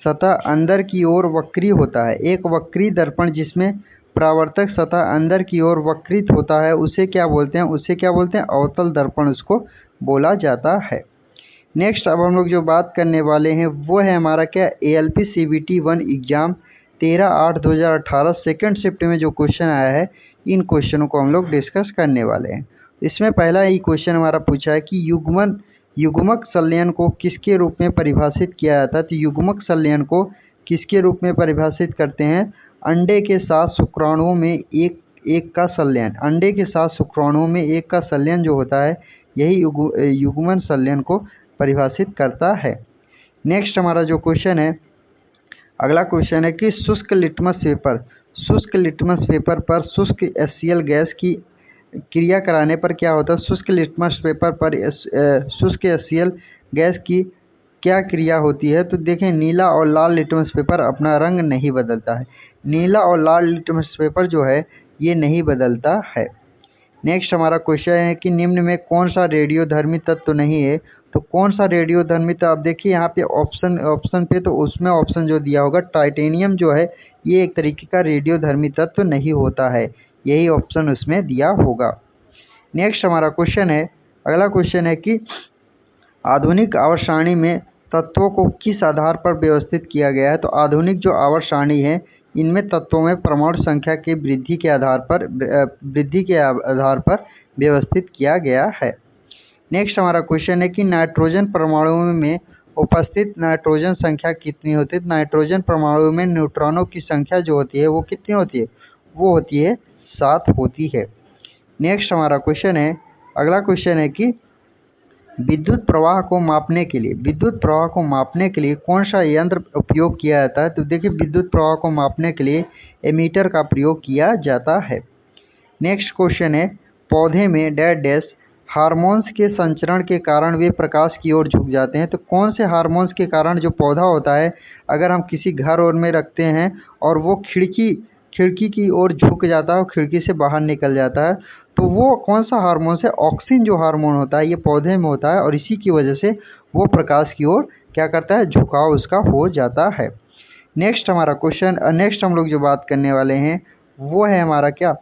सतह अंदर की ओर वक्री होता है, एक वक्री दर्पण जिसमें परावर्तक सतह अंदर की ओर वक्रित होता है उसे क्या बोलते हैं? उसे क्या बोलते हैं? अवतल दर्पण उसको बोला जाता है। नेक्स्ट अब हम लोग जो बात करने वाले हैं वो है हमारा क्या, ALP CBT 1 exam 13/8/2018 second shift में जो क्वेश्चन आया है इन क्वेश्चनों को हम लोग डिस्कस करने वाले हैं। इसमें पहला ही क्वेश्चन हमारा पूछा है कि युग्मक संलयन को किसके रूप में परिभाषित किया जाता है। तो युग्मक संलयन को किसके रूप में परिभाषित करते हैं? अंडे के साथ शुक्राणुओं में एक का संलयन, अंडे के साथ शुक्राणुओं में एक का संलयन जो होता है यही युग्मन संलयन को परिभाषित करता है। नेक्स्ट हमारा जो क्वेश्चन है, अगला क्वेश्चन है कि शुष्क लिटमस पेपर पर शुष्क HCl गैस की क्रिया कराने पर क्या होता है? शुष्क लिटमस पेपर पर शुष्क HCl गैस की क्या क्रिया होती है? तो देखें नीला और लाल लिटमस पेपर अपना रंग नहीं बदलता है, नीला और लाल लिटमस पेपर जो है ये नहीं बदलता है। नेक्स्ट हमारा क्वेश्चन है कि निम्न में कौन सा रेडियोधर्मी तत्व नहीं है। तो कौन सा रेडियोधर्मी तत्व, आप देखिए यहाँ पे ऑप्शन पे, तो उसमें ऑप्शन जो दिया होगा टाइटेनियम जो है ये एक तरीके का रेडियोधर्मी तत्व नहीं होता है, यही ऑप्शन उसमें दिया होगा। नेक्स्ट हमारा क्वेश्चन है, अगला क्वेश्चन है कि आधुनिक आवर्त सारणी में तत्वों को किस आधार पर व्यवस्थित किया गया है। तो आधुनिक जो आवर्त सारणी है इनमें तत्वों में परमाणु संख्या के वृद्धि के आधार पर व्यवस्थित किया गया है। नेक्स्ट हमारा क्वेश्चन है कि नाइट्रोजन परमाणुओं में उपस्थित नाइट्रोजन संख्या कितनी होती है। नाइट्रोजन परमाणु में न्यूट्रॉनों की संख्या जो होती है वो कितनी होती है? वो होती है 7 होती है। नेक्स्ट हमारा क्वेश्चन है, अगला क्वेश्चन है कि विद्युत प्रवाह को मापने के लिए कौन सा यंत्र उपयोग किया जाता है। तो देखिए विद्युत प्रवाह को मापने के लिए एमीटर का प्रयोग किया जाता है। नेक्स्ट क्वेश्चन है, पौधे में डैश हार्मोन्स के संचरण के कारण वे प्रकाश की ओर झुक जाते हैं। तो कौन से हार्मोन्स के कारण जो पौधा होता है अगर हम किसी घर और में रखते हैं और वो खिड़की की ओर झुक जाता है और खिड़की से बाहर निकल जाता है, तो वो कौन सा हार्मोन है? ऑक्सिन जो हार्मोन होता है ये पौधे में होता है और इसी की वजह से वो प्रकाश की ओर क्या करता है? झुकाव उसका हो जाता है। नेक्स्ट हमारा क्वेश्चन, नेक्स्ट हम लोग जो बात करने वाले हैं वो है हमारा क्या,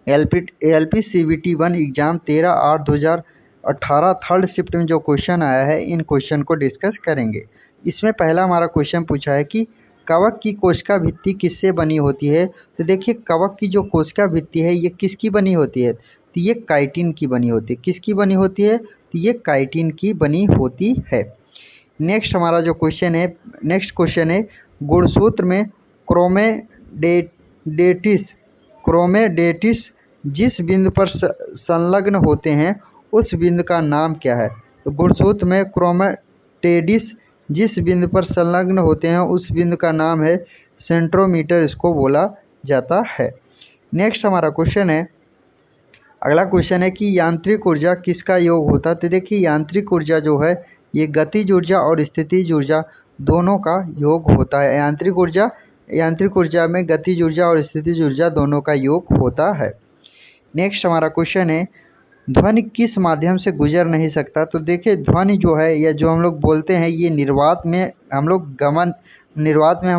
ALP CBT1 exam 13/8/2018 third shift में जो क्वेश्चन आया है, इन क्वेश्चन को डिस्कस करेंगे। इसमें पहला हमारा क्वेश्चन पूछा है कि कवक की कोशिका भित्ति किससे बनी होती है। तो देखिए, कवक की जो कोशिका भित्ति है ये किसकी बनी होती है, तो ये काइटिन की बनी होती है। किसकी बनी होती है, तो ये काइटिन की बनी होती है। नेक्स्ट हमारा जो क्वेश्चन है, नेक्स्ट क्वेश्चन है गुणसूत्र में क्रोमेडेटिस जिस बिंदु पर संलग्न होते हैं उस बिंदु का नाम क्या है। तो गुणसूत्र में क्रोमेटेडिस जिस बिंदु पर संलग्न होते हैं उस बिंदु का नाम है सेंट्रोमीटर, इसको बोला जाता है। नेक्स्ट हमारा क्वेश्चन है, अगला क्वेश्चन है कि यांत्रिक ऊर्जा किसका योग होता है। तो देखिए, यांत्रिक ऊर्जा जो है ये गतिज ऊर्जा और स्थितिज ऊर्जा दोनों का योग होता है। यांत्रिक ऊर्जा में गतिज ऊर्जा और स्थितिज ऊर्जा दोनों का योग होता है। नेक्स्ट हमारा क्वेश्चन है, ध्वनि किस माध्यम से गुजर नहीं सकता। तो देखिए, ध्वनि जो है या जो हम लोग बोलते हैं ये निर्वात में हम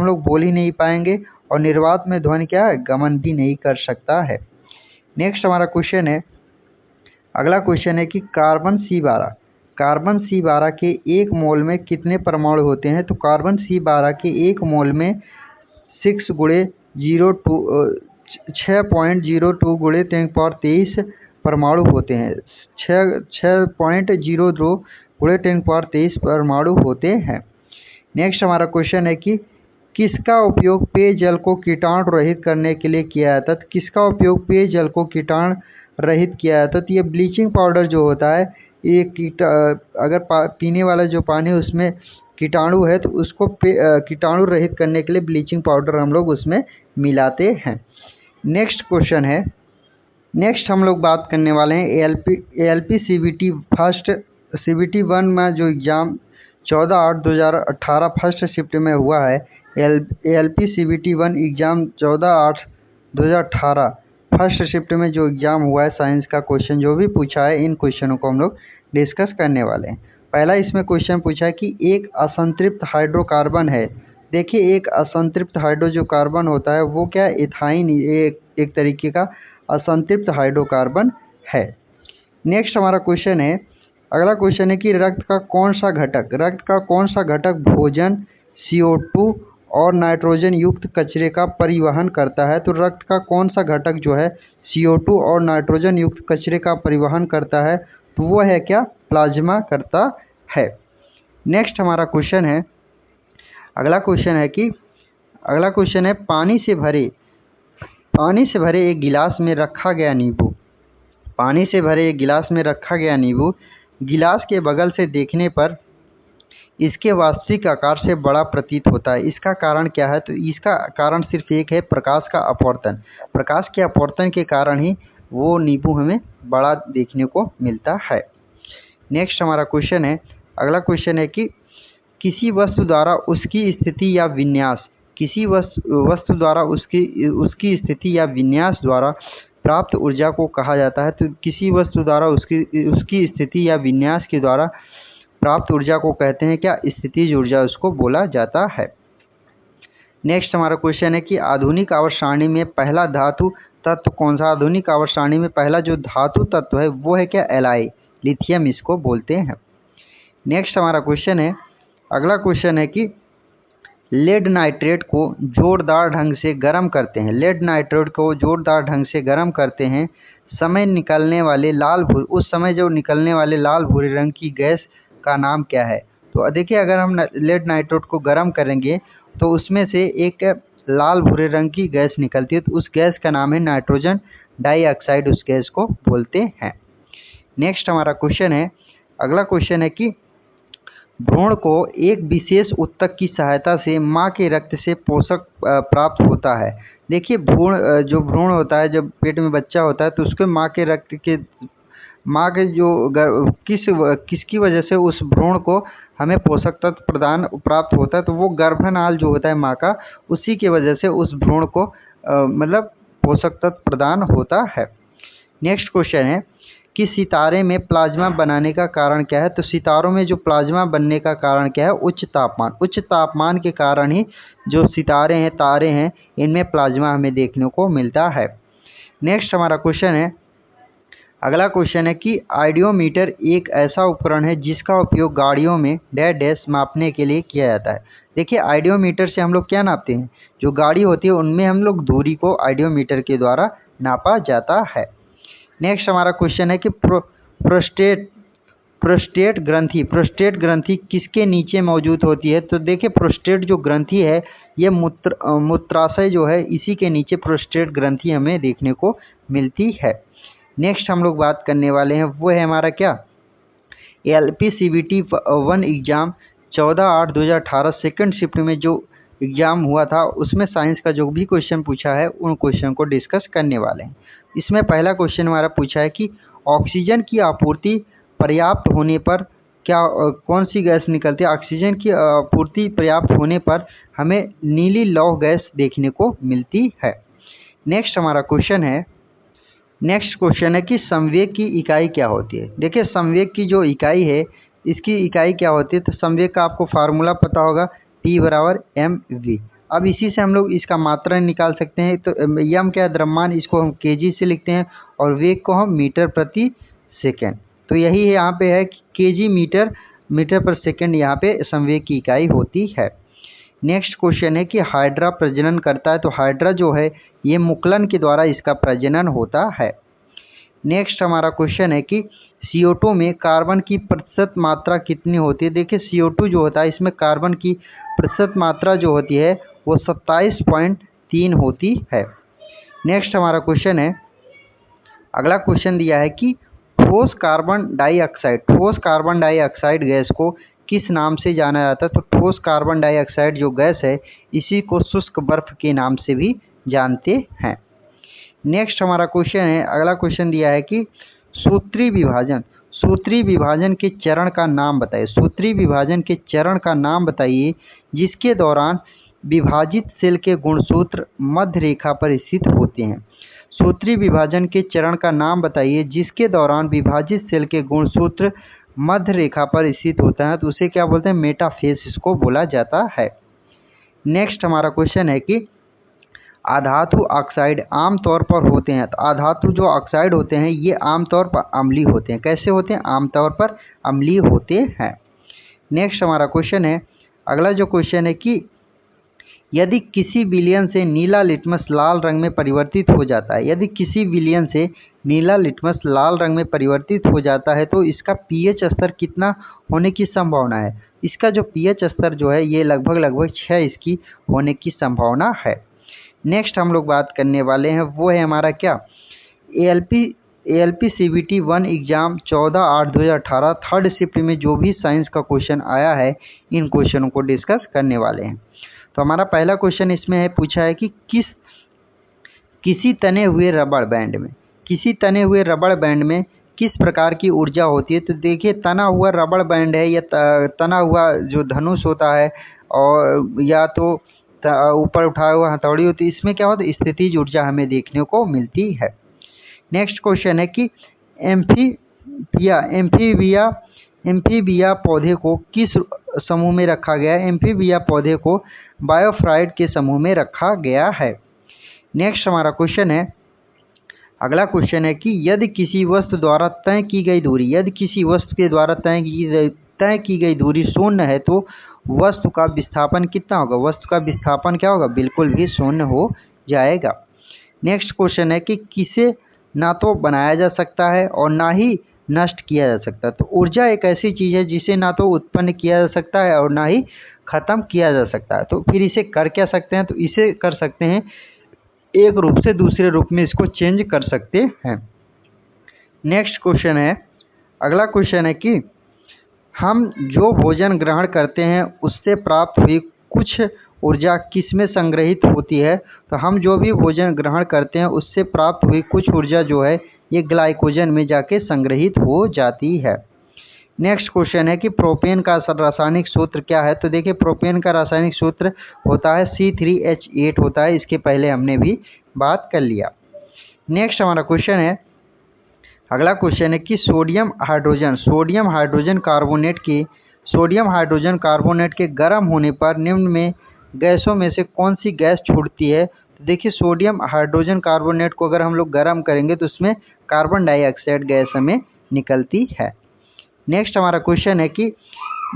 लोग बोल ही नहीं पाएंगे, और निर्वात में ध्वनि क्या है, गमन भी नहीं कर सकता है। नेक्स्ट हमारा क्वेश्चन है, अगला क्वेश्चन है कि कार्बन C12 के 1 मोल में कितने परमाणु होते हैं। तो कार्बन C12 के 1 मोल में 6.02 × 1023 परमाणु होते हैं। 6.02 × 1023 परमाणु होते हैं। नेक्स्ट हमारा क्वेश्चन है कि किसका उपयोग पेयजल को कीटाणु रहित करने के लिए किया जाता है। किसका उपयोग पेयजल को कीटाणु रहित किया जाता है। तो ये ब्लीचिंग पाउडर जो होता है, ये अगर पीने वाला जो पानी है उसमें कीटाणु है तो उसको कीटाणु रहित करने के लिए ब्लीचिंग पाउडर हम लोग उसमें मिलाते हैं। नेक्स्ट क्वेश्चन है, नेक्स्ट हम लोग बात करने वाले हैं ALP CBT1 में जो एग्ज़ाम 14/8/2018 फर्स्ट शिफ्ट में हुआ है। ALP CBT1 exam 14/8/2018 first shift में जो एग्ज़ाम हुआ है, साइंस का क्वेश्चन जो भी पूछा है, इन क्वेश्चनों को हम लोग डिस्कस करने वाले हैं। पहला इसमें क्वेश्चन पूछा है कि एक असंतृप्त हाइड्रोकार्बन है। देखिए, एक असंतृप्त हाइड्रो जो कार्बन होता है वो क्या, इथाइन एक तरीके का असंतृप्त हाइड्रोकार्बन है। नेक्स्ट हमारा क्वेश्चन है, अगला क्वेश्चन है कि रक्त का कौन सा घटक भोजन, CO2 और नाइट्रोजन युक्त कचरे का परिवहन करता है। तो रक्त का कौन सा घटक जो है CO2 और नाइट्रोजन युक्त कचरे का परिवहन करता है, तो वो है क्या, प्लाज्मा करता है। नेक्स्ट हमारा क्वेश्चन है, अगला क्वेश्चन है पानी से भरे एक गिलास में रखा गया नींबू गिलास के बगल से देखने पर इसके वास्तविक आकार से बड़ा प्रतीत होता है। इसका कारण क्या है। तो इसका कारण सिर्फ एक है, प्रकाश का अपवर्तन। प्रकाश के अपवर्तन के कारण ही वो नींबू हमें बड़ा देखने को मिलता है। नेक्स्ट हमारा क्वेश्चन है, अगला क्वेश्चन है कि किसी वस्तु द्वारा उसकी स्थिति या विन्यास द्वारा प्राप्त ऊर्जा को कहा जाता है। तो किसी वस्तु द्वारा उसकी स्थिति या विन्यास के द्वारा प्राप्त ऊर्जा को कहते हैं क्या, स्थितिज ऊर्जा उसको बोला जाता है। नेक्स्ट हमारा क्वेश्चन है कि आधुनिक आवर्त सारणी में पहला धातु तत्व कौन सा। आधुनिक आवर्त सारणी में पहला जो धातु तत्व है वो है क्या, Li, लिथियम इसको बोलते हैं। नेक्स्ट हमारा क्वेश्चन है, अगला क्वेश्चन है कि लेड नाइट्रेट को जोरदार ढंग से गर्म करते हैं उस समय निकलने वाले लाल भूरे रंग की गैस का नाम क्या है। तो देखिए, अगर हम लेड नाइट्रेट को गर्म करेंगे तो उसमें से एक लाल भूरे रंग की गैस निकलती है, तो उस गैस का नाम है नाइट्रोजन डाइऑक्साइड, उस गैस को बोलते हैं। नेक्स्ट हमारा क्वेश्चन है, अगला क्वेश्चन है कि भ्रूण को एक विशेष ऊतक की सहायता से माँ के रक्त से पोषक प्राप्त होता है। देखिए, जो भ्रूण होता है, जब पेट में बच्चा होता है तो उसके किसकी वजह से उस भ्रूण को हमें पोषक तत्व प्राप्त होता है। तो वो गर्भनाल जो होता है माँ का, उसी की वजह से उस भ्रूण को मतलब पोषक तत्व प्रदान होता है। नेक्स्ट क्वेश्चन है कि सितारे में प्लाज्मा बनाने का कारण क्या है। तो सितारों में जो प्लाज्मा बनने का कारण क्या है, उच्च तापमान के कारण ही जो सितारे हैं, तारे हैं, इनमें प्लाज्मा हमें देखने को मिलता है। नेक्स्ट हमारा क्वेश्चन है, अगला क्वेश्चन है कि आइडियोमीटर एक ऐसा उपकरण है जिसका उपयोग गाड़ियों में डैश डैश मापने के लिए किया जाता है। देखिए आइडियोमीटर से हम लोग क्या नापते हैं, जो गाड़ी होती है उनमें हम लोग दूरी को आइडियोमीटर के द्वारा नापा जाता है। नेक्स्ट हमारा क्वेश्चन है कि प्रोस्टेट ग्रंथि किसके नीचे मौजूद होती है। तो देखिए प्रोस्टेट जो ग्रंथि है ये मूत्राशय जो है इसी के नीचे प्रोस्टेट ग्रंथि हमें देखने को मिलती है। नेक्स्ट हम लोग बात करने वाले हैं वो है हमारा क्या, LPCVT 1 एग्ज़ाम 14/8/2018 सेकंड शिफ्ट में जो एग्ज़ाम हुआ था उसमें साइंस का जो भी क्वेश्चन पूछा है उन क्वेश्चन को डिस्कस करने वाले हैं। इसमें पहला क्वेश्चन हमारा पूछा है कि ऑक्सीजन की आपूर्ति पर्याप्त होने पर क्या कौन सी गैस निकलती है। ऑक्सीजन की आपूर्ति पर्याप्त होने पर हमें नीली लौह गैस देखने को मिलती है। नेक्स्ट हमारा क्वेश्चन है कि संवेग की इकाई क्या होती है। देखिए संवेग की जो इकाई है इसकी इकाई क्या होती है, तो संवेग का आपको फार्मूला पता होगा, P = mv। अब इसी से हम लोग इसका मात्रा निकाल सकते हैं। तो m क्या है, द्रव्यमान, इसको हम kg से लिखते हैं और वेग को हम मीटर प्रति सेकेंड। तो यही है यहाँ पे है कि kg मीटर पर सेकेंड यहाँ पे संवेग की इकाई होती है। नेक्स्ट क्वेश्चन है कि हाइड्रा प्रजनन करता है। तो हाइड्रा जो है ये मुकुलन के द्वारा इसका प्रजनन होता है। नेक्स्ट हमारा क्वेश्चन है कि CO2 में कार्बन की प्रतिशत मात्रा कितनी होती है। देखिए CO2 जो होता है इसमें कार्बन की प्रतिशत मात्रा जो होती है वो 27.3 होती है। नेक्स्ट हमारा क्वेश्चन है, अगला क्वेश्चन दिया है कि ठोस कार्बन डाइऑक्साइड गैस को किस नाम से जाना जाता है। तो ठोस कार्बन डाइऑक्साइड जो गैस है इसी को शुष्क बर्फ के नाम से भी जानते हैं। नेक्स्ट हमारा क्वेश्चन है, अगला क्वेश्चन दिया है कि सूत्रीय विभाजन के चरण का नाम बताइए। सूत्रीय विभाजन के चरण का नाम बताइए जिसके दौरान विभाजित सेल के गुणसूत्र मध्य रेखा पर स्थित होते हैं। सूत्रीय विभाजन के चरण का नाम बताइए जिसके दौरान विभाजित सेल के गुणसूत्र मध्य रेखा पर स्थित होता है, तो उसे क्या बोलते हैं, मेटाफेज इसको बोला जाता है। नेक्स्ट हमारा क्वेश्चन है कि आधातु ऑक्साइड आमतौर पर होते हैं। तो आधातु जो ऑक्साइड होते हैं ये आमतौर पर अम्लीय होते हैं। कैसे होते हैं, आमतौर पर अम्लीय होते हैं। नेक्स्ट हमारा क्वेश्चन है, अगला जो क्वेश्चन है कि यदि किसी विलयन से नीला लिटमस लाल रंग में परिवर्तित हो जाता है, यदि किसी विलयन से नीला लिटमस लाल रंग में परिवर्तित हो जाता है तो इसका pH स्तर कितना होने की संभावना है। इसका जो pH स्तर जो है ये लगभग 6 इसकी होने की संभावना है। नेक्स्ट हम लोग बात करने वाले हैं वो है हमारा क्या, ALPCVT 1 एग्ज़ाम 14/8/2018 थर्ड शिफ्ट में जो भी साइंस का क्वेश्चन आया है इन क्वेश्चनों को डिस्कस करने वाले हैं। तो हमारा पहला क्वेश्चन इसमें है पूछा है कि किसी तने हुए रबड़ बैंड में किस प्रकार की ऊर्जा होती है। तो देखिए तना हुआ रबड़ बैंड है या तना हुआ जो धनुष होता है और या तो ऊपर उठाया हुआ हथौड़ी होती है, इसमें क्या होता है, स्थितिज ऊर्जा हमें देखने को मिलती है। नेक्स्ट क्वेश्चन है कि एम्फीबिया पौधे को किस समूह में रखा गया है। एम्फीबिया पौधे को बायोफ्राइट के समूह में रखा गया है। नेक्स्ट हमारा क्वेश्चन है, अगला क्वेश्चन है कि यदि किसी वस्तु द्वारा तय की गई दूरी शून्य है तो वस्तु का विस्थापन कितना होगा। वस्तु का विस्थापन क्या होगा, बिल्कुल भी शून्य हो जाएगा। नेक्स्ट क्वेश्चन है कि किसे ना तो बनाया जा सकता है और ना ही नष्ट किया जा सकता है। तो ऊर्जा एक ऐसी चीज़ है जिसे ना तो उत्पन्न किया जा सकता है और ना ही ख़त्म किया जा सकता है। तो फिर इसे कर क्या सकते हैं, तो इसे कर सकते हैं एक रूप से दूसरे रूप में इसको चेंज कर सकते हैं। नेक्स्ट क्वेश्चन है, अगला क्वेश्चन है कि हम जो भोजन ग्रहण करते हैं उससे प्राप्त हुई कुछ ऊर्जा किस में संग्रहित होती है। तो हम जो भी भोजन ग्रहण करते हैं उससे प्राप्त हुई कुछ ऊर्जा जो है ये ग्लाइकोजन में जाके संग्रहित हो जाती है। नेक्स्ट क्वेश्चन है कि प्रोपेन का रासायनिक सूत्र क्या है। तो देखिए प्रोपेन का रासायनिक सूत्र होता है C3H8 होता है, इसके पहले हमने भी बात कर लिया। नेक्स्ट हमारा क्वेश्चन है, अगला क्वेश्चन है कि सोडियम हाइड्रोजन कार्बोनेट के गर्म होने पर निम्न में गैसों में से कौन सी गैस छूटती है। तो देखिए सोडियम हाइड्रोजन कार्बोनेट को अगर हम लोग गर्म करेंगे तो उसमें कार्बन डाइऑक्साइड गैस हमें निकलती है। नेक्स्ट हमारा क्वेश्चन है कि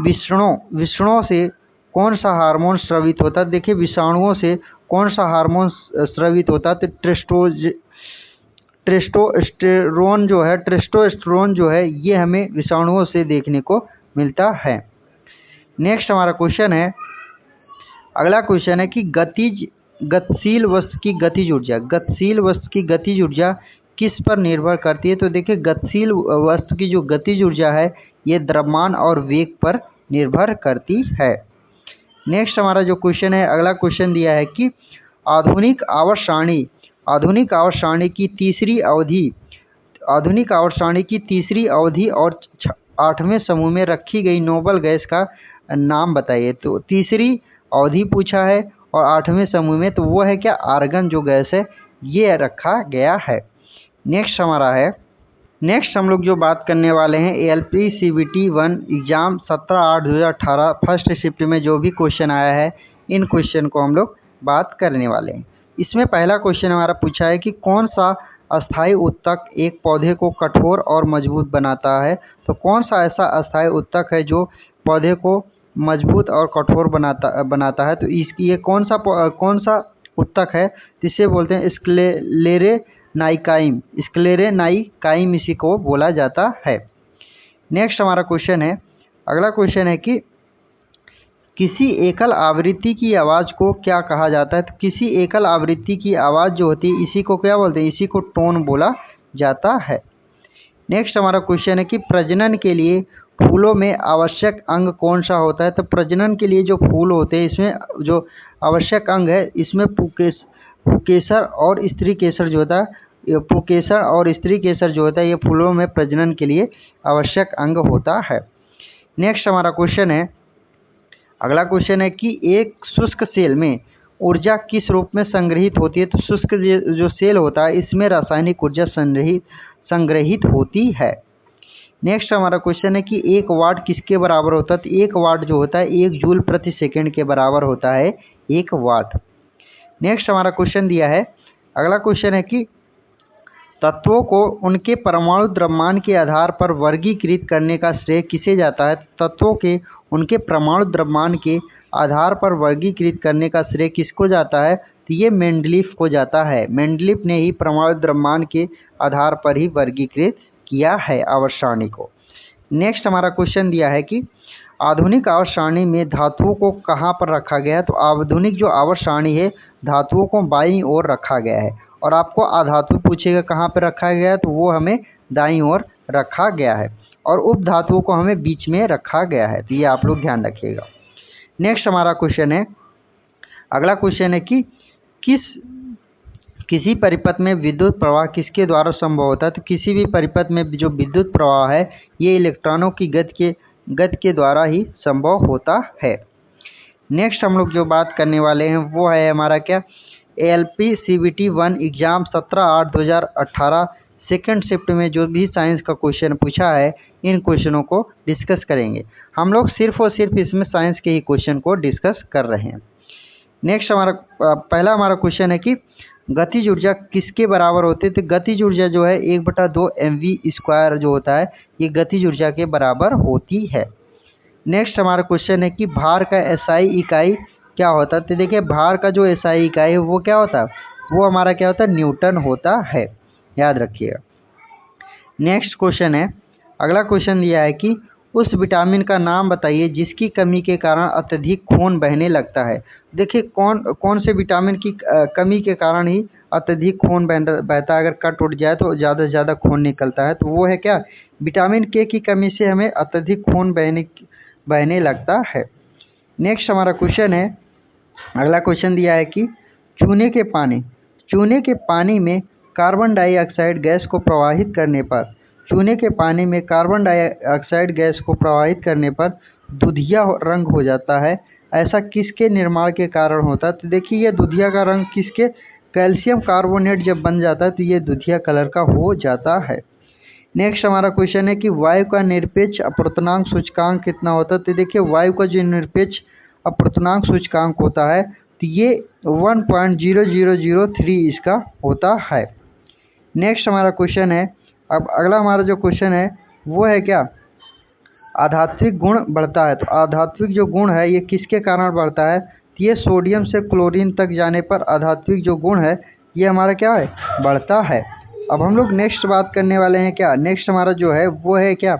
विषाणुओं से कौन सा हार्मोन स्रावित होता है। देखिए विषाणुओं से कौन सा हार्मोन स्रावित होता है, तो टेस्टोस्टेरोन जो है ये हमें विषाणुओं से देखने को मिलता है। नेक्स्ट हमारा क्वेश्चन है, अगला क्वेश्चन है कि गतिशील वस्तु की गतिज ऊर्जा किस पर निर्भर करती है। तो देखिए गतिशील वस्तु की जो गतिज ऊर्जा है ये द्रव्यमान और वेग पर निर्भर करती है। नेक्स्ट हमारा जो क्वेश्चन है, अगला क्वेश्चन दिया है कि आधुनिक आवर्त सारणी की तीसरी अवधि और 8वें समूह में रखी गई नोबल गैस का नाम बताइए। तो तीसरी अवधि पूछा है और 8वें समूह में, तो वो है क्या, आर्गन जो गैस है ये रखा गया है। नेक्स्ट हम लोग जो बात करने वाले हैं ALP-CBT 1 एग्ज़ाम 17/8/2018 फर्स्ट शिफ्ट में जो भी क्वेश्चन आया है इन क्वेश्चन को हम लोग बात करने वाले हैं। इसमें पहला क्वेश्चन हमारा पूछा है कि कौन सा अस्थायी ऊतक एक पौधे को कठोर और मजबूत बनाता है। तो कौन सा ऐसा अस्थायी ऊतक है जो पौधे को मजबूत और कठोर बनाता है। तो ये कौन सा ऊतक है, जिसे बोलते हैं स्क्लेरेनाइकाइम इसी को बोला जाता है। नेक्स्ट हमारा क्वेश्चन है, अगला क्वेश्चन है कि किसी एकल आवृत्ति की आवाज़ को क्या कहा जाता है। तो किसी एकल आवृत्ति की आवाज़ जो होती है इसी को क्या बोलते हैं, इसी को टोन बोला जाता है। नेक्स्ट हमारा क्वेश्चन है कि प्रजनन के लिए फूलों में आवश्यक अंग कौन सा होता है। तो प्रजनन के लिए जो फूल होते हैं इसमें जो आवश्यक अंग है इसमें पुकेसर और स्त्री केसर जो होता है, ये फूलों में प्रजनन के लिए आवश्यक अंग होता है। नेक्स्ट हमारा क्वेश्चन है, अगला क्वेश्चन है कि एक शुष्क सेल में ऊर्जा किस रूप में संग्रहित होती है। तो शुष्क जो सेल होता है इसमें रासायनिक ऊर्जा संग्रहित होती है। नेक्स्ट हमारा क्वेश्चन है कि 1 वाट किसके बराबर होता है। तो 1 वाट जो होता है 1 जूल प्रति सेकंड के बराबर होता है 1 वाट। नेक्स्ट हमारा क्वेश्चन दिया है, अगला क्वेश्चन है कि तत्वों को उनके परमाणु द्रव्यमान के आधार पर वर्गीकृत करने का श्रेय किसे जाता है। तत्वों के उनके परमाणु द्रव्यमान के आधार पर वर्गीकृत करने का श्रेय किसको जाता है। तो ये मेंडलीफ को जाता है। मेंडलीफ ने ही परमाणु द्रव्यमान के आधार पर ही वर्गीकृत किया है आवर्त सारणी को। नेक्स्ट हमारा क्वेश्चन दिया है कि आधुनिक आवर्त सारणी में धातुओं को कहाँ पर रखा गया है। तो आधुनिक जो आवर्त सारणी है धातुओं को बाईं ओर रखा गया है, और आपको अधातु पूछेगा कहाँ पर रखा गया है, तो वो हमें दाईं ओर रखा गया है, और उप धातुओं को हमें बीच में रखा गया है। तो ये आप लोग ध्यान रखिएगा। नेक्स्ट हमारा क्वेश्चन है, अगला क्वेश्चन है कि किसी परिपथ में विद्युत प्रवाह किसके द्वारा संभव होता है। तो किसी भी परिपथ में जो विद्युत प्रवाह है ये इलेक्ट्रॉनों की गति के द्वारा ही संभव होता है। नेक्स्ट हम लोग जो बात करने वाले हैं वो है हमारा क्या, ALP-CBT 1 एग्ज़ाम 17/8/2018 सेकेंड शिफ्ट में जो भी साइंस का क्वेश्चन पूछा है इन क्वेश्चनों को डिस्कस करेंगे। हम लोग सिर्फ और सिर्फ इसमें साइंस के ही क्वेश्चन को डिस्कस कर रहे हैं। नेक्स्ट पहला हमारा क्वेश्चन है कि गतिज ऊर्जा किसके बराबर होती है। तो गतिज ऊर्जा जो है 1/2 mv² जो होता है ये गतिज ऊर्जा के बराबर होती है। नेक्स्ट हमारा क्वेश्चन है कि भार का SI इकाई क्या होता है। तो देखिए भार का जो SI इकाई है वो क्या होता है, वो हमारा क्या होता है, न्यूटन होता है, याद रखिएगा। नेक्स्ट क्वेश्चन है, अगला क्वेश्चन दिया है कि उस विटामिन का नाम बताइए जिसकी कमी के कारण अत्यधिक खून बहने लगता है। देखिए कौन से विटामिन की कमी के कारण ही अत्यधिक खून बहता है। अगर कट उठ जाए तो ज़्यादा से ज़्यादा खून निकलता है, तो वो है क्या, विटामिन के की कमी से हमें अत्यधिक खून बहने लगता है। नेक्स्ट हमारा क्वेश्चन है, अगला क्वेश्चन दिया है कि चूने के पानी में कार्बन डाइऑक्साइड गैस को प्रवाहित करने पर दूधिया रंग हो जाता है, ऐसा किसके निर्माण के कारण होता है। तो देखिए ये दूधिया का रंग किसके, कैल्शियम कार्बोनेट जब बन जाता है तो ये दूधिया कलर का हो जाता है। नेक्स्ट हमारा क्वेश्चन है कि वायु का निरपेक्ष अपवर्तनांक सूचकांक कितना होता है। तो देखिए वायु का जो निरपेक्ष अपवर्तनांक सूचकांक होता है तो ये 1.0003 इसका होता है। नेक्स्ट हमारा क्वेश्चन है, अब अगला हमारा जो क्वेश्चन है वो है क्या, आध्यात्मिक गुण बढ़ता है। तो आध्यात्मिक जो गुण है ये किसके कारण बढ़ता है, तो ये सोडियम से क्लोरीन तक जाने पर आध्यात्मिक जो गुण है ये हमारा क्या है, बढ़ता है। अब हम लोग नेक्स्ट बात करने वाले हैं क्या, नेक्स्ट हमारा जो है वो है क्या,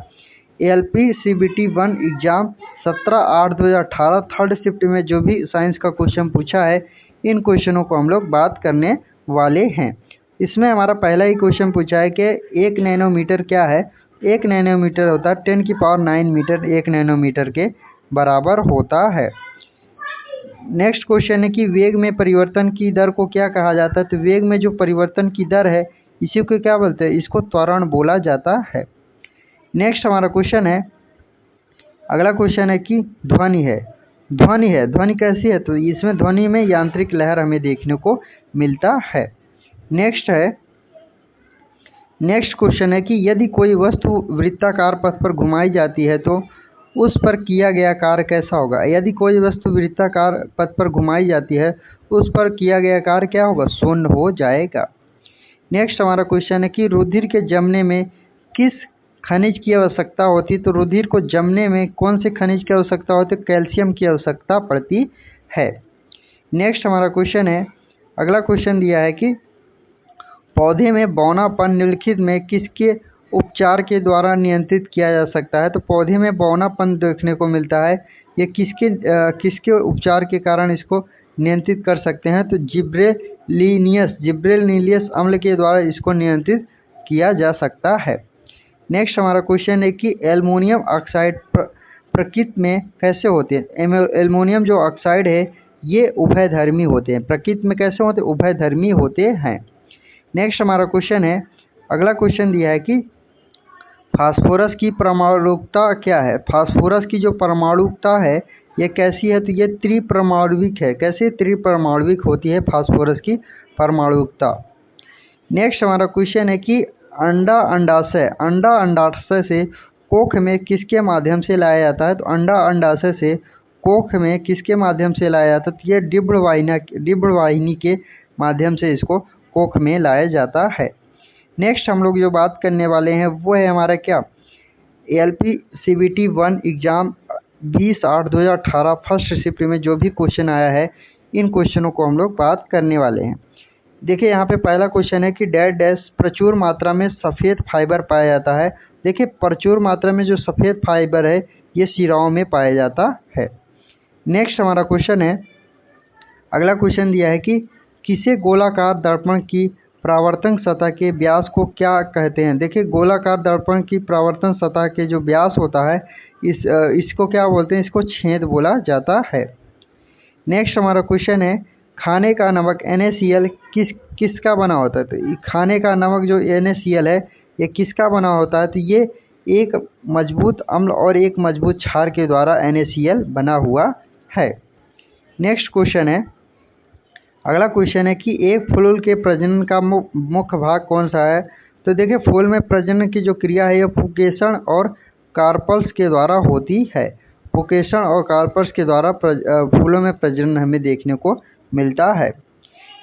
LPCBT1 एग्ज़ाम 17/8/2018 थर्ड शिफ्ट में जो भी साइंस का क्वेश्चन पूछा है इन क्वेश्चनों को हम लोग बात करने वाले हैं। इसमें हमारा पहला ही क्वेश्चन पूछा है कि 1 नैनोमीटर क्या है। 1 नैनोमीटर होता है 10⁹ मीटर, 1 नैनोमीटर के बराबर होता है। नेक्स्ट क्वेश्चन है कि वेग में परिवर्तन की दर को क्या कहा जाता है। तो वेग में जो परिवर्तन की दर है इसी को क्या बोलते हैं, इसको त्वरण बोला जाता है। नेक्स्ट हमारा क्वेश्चन है, अगला क्वेश्चन है कि ध्वनि है। ध्वनि कैसी है, तो इसमें ध्वनि में यांत्रिक लहर हमें देखने को मिलता है। नेक्स्ट क्वेश्चन है कि यदि कोई वस्तु वृत्ताकार पथ पर घुमाई जाती है तो उस पर किया गया कार्य कैसा होगा। यदि कोई वस्तु वृत्ताकार पथ पर घुमाई जाती है उस पर किया गया कार्य क्या होगा, शून्य हो जाएगा। नेक्स्ट हमारा क्वेश्चन है कि रुधिर के जमने में किस खनिज की आवश्यकता होती है। तो रुधिर को जमने में कौन से खनिज की आवश्यकता होती है, कैल्शियम की आवश्यकता पड़ती है। नेक्स्ट हमारा क्वेश्चन है, अगला क्वेश्चन दिया है कि पौधे में बौनापन निम्नलिखित में किसके उपचार के द्वारा नियंत्रित किया जा सकता है। तो पौधे में बौनापन देखने को मिलता है, ये किसके उपचार के कारण इसको नियंत्रित कर सकते हैं। तो जिब्रेलिनियस अम्ल के द्वारा इसको नियंत्रित किया जा सकता है। नेक्स्ट हमारा क्वेश्चन है कि एल्युमिनियम ऑक्साइड प्रकृति में कैसे होते हैं। एल्युमिनियम जो ऑक्साइड है ये उभयधर्मी होते हैं, प्रकृति में कैसे होते हैं, उभयधर्मी होते हैं। नेक्स्ट हमारा क्वेश्चन है, अगला क्वेश्चन दिया है कि फास्फोरस की परमाणुकता क्या है। फास्फोरस की जो परमाणुकता है ये कैसी है, तो ये त्रिपरमाणुविक है। कैसे त्रिपरमाणुविक होती है फास्फोरस की परमाणुकता। नेक्स्ट हमारा क्वेश्चन है कि अंडाशय से कोख में किसके माध्यम से लाया जाता है। तो अंडाशय से कोख में किसके माध्यम से लाया जाता है, तो ये डिंबवाहिनी के माध्यम से इसको कोख में लाया जाता है। नेक्स्ट हम लोग जो बात करने वाले हैं वो है हमारा क्या, LPCBT1 एग्ज़ाम 20/8/2018 फर्स्ट शिफ्ट में जो भी क्वेश्चन आया है इन क्वेश्चनों को हम लोग बात करने वाले हैं। देखिए यहाँ पे पहला क्वेश्चन है कि डैश प्रचुर मात्रा में सफ़ेद फाइबर पाया जाता है। देखिए प्रचुर मात्रा में जो सफ़ेद फाइबर है ये शिराओं में पाया जाता है। नेक्स्ट हमारा क्वेश्चन है, अगला क्वेश्चन दिया है कि किसे गोलाकार दर्पण की परावर्तन सतह के व्यास को क्या कहते हैं। देखिए गोलाकार दर्पण की परावर्तन सतह के जो व्यास होता है इसको क्या बोलते हैं, इसको छेद बोला जाता है। नेक्स्ट हमारा क्वेश्चन है, खाने का नमक NaCl किसका बना होता है। तो खाने का नमक जो NaCl है ये किसका बना होता है, तो ये एक मजबूत अम्ल और एक मजबूत क्षार के द्वारा NaCl बना हुआ है। नेक्स्ट क्वेश्चन है, अगला क्वेश्चन है कि एक फूल के प्रजनन का मुख्य भाग कौन सा है। तो देखिए फूल में प्रजनन की जो क्रिया है ये पुकेसण और कार्पल्स के द्वारा होती है। पुकेसण और कार्पल्स के द्वारा फूलों में प्रजनन हमें देखने को मिलता है।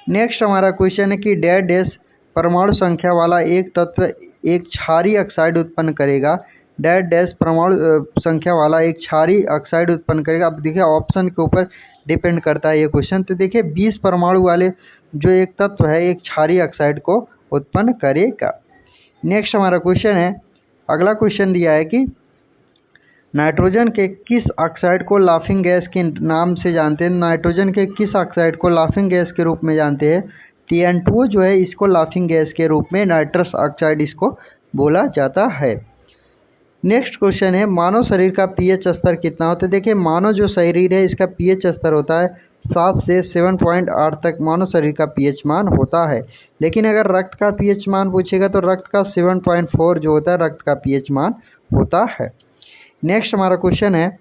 नेक्स्ट हमारा क्वेश्चन है कि डैश परमाणु संख्या वाला एक तत्व एक क्षारीय ऑक्साइड उत्पन्न करेगा। डैश परमाणु संख्या वाला एक क्षारीय ऑक्साइड उत्पन्न करेगा। अब देखिए ऑप्शन के ऊपर डिपेंड करता है ये क्वेश्चन। तो देखिए 20 परमाणु वाले जो एक तत्व है एक क्षारीय ऑक्साइड को उत्पन्न करेगा। नेक्स्ट हमारा क्वेश्चन है, अगला क्वेश्चन दिया है कि नाइट्रोजन के किस ऑक्साइड को लाफिंग गैस के नाम से जानते हैं। नाइट्रोजन के किस ऑक्साइड को लाफिंग गैस के रूप में जानते हैं। TN2 जो है इसको लाफिंग गैस के रूप में नाइट्रस ऑक्साइड इसको बोला जाता है। नेक्स्ट क्वेश्चन है, मानव शरीर का pH स्तर कितना होता है। देखिए मानव जो शरीर है इसका pH स्तर होता है 7 से 7.8 तक मानव शरीर का pH मान होता है। लेकिन अगर रक्त का pH मान पूछेगा तो रक्त का 7.4 जो होता है रक्त का pH मान होता है। नेक्स्ट हमारा क्वेश्चन है,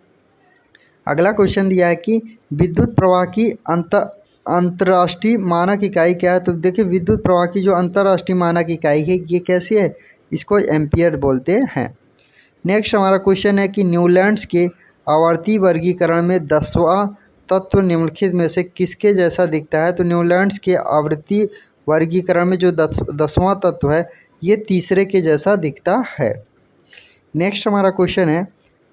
अगला क्वेश्चन दिया है कि विद्युत प्रवाह की अंतर्राष्ट्रीय मानक इकाई क्या है। तो देखिए विद्युत प्रवाह की जो अंतर्राष्ट्रीय मानक इकाई है ये कैसी है, इसको एम्पियर बोलते हैं। नेक्स्ट हमारा क्वेश्चन है कि न्यूलैंड्स के आवर्ती वर्गीकरण में 10वां तत्व निम्नलिखित में से किसके जैसा दिखता है? तो न्यूलैंड्स के आवृत्ति वर्गीकरण में जो 10वां तत्व है ये तीसरे के जैसा दिखता है। नेक्स्ट हमारा क्वेश्चन है,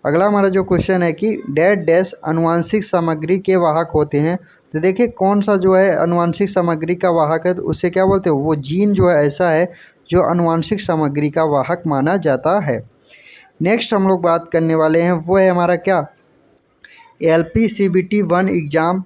अगला हमारा जो क्वेश्चन है कि डैश डैश आनुवांशिक सामग्री के वाहक होते हैं। तो देखिए कौन सा जो है आनुवांशिक सामग्री का वाहक है, तो उसे क्या बोलते हैं? वो जीन जो है ऐसा है जो आनुवांशिक सामग्री का वाहक माना जाता है। नेक्स्ट हम लोग बात करने वाले हैं वो है हमारा क्या, LPCBT 1 एग्जाम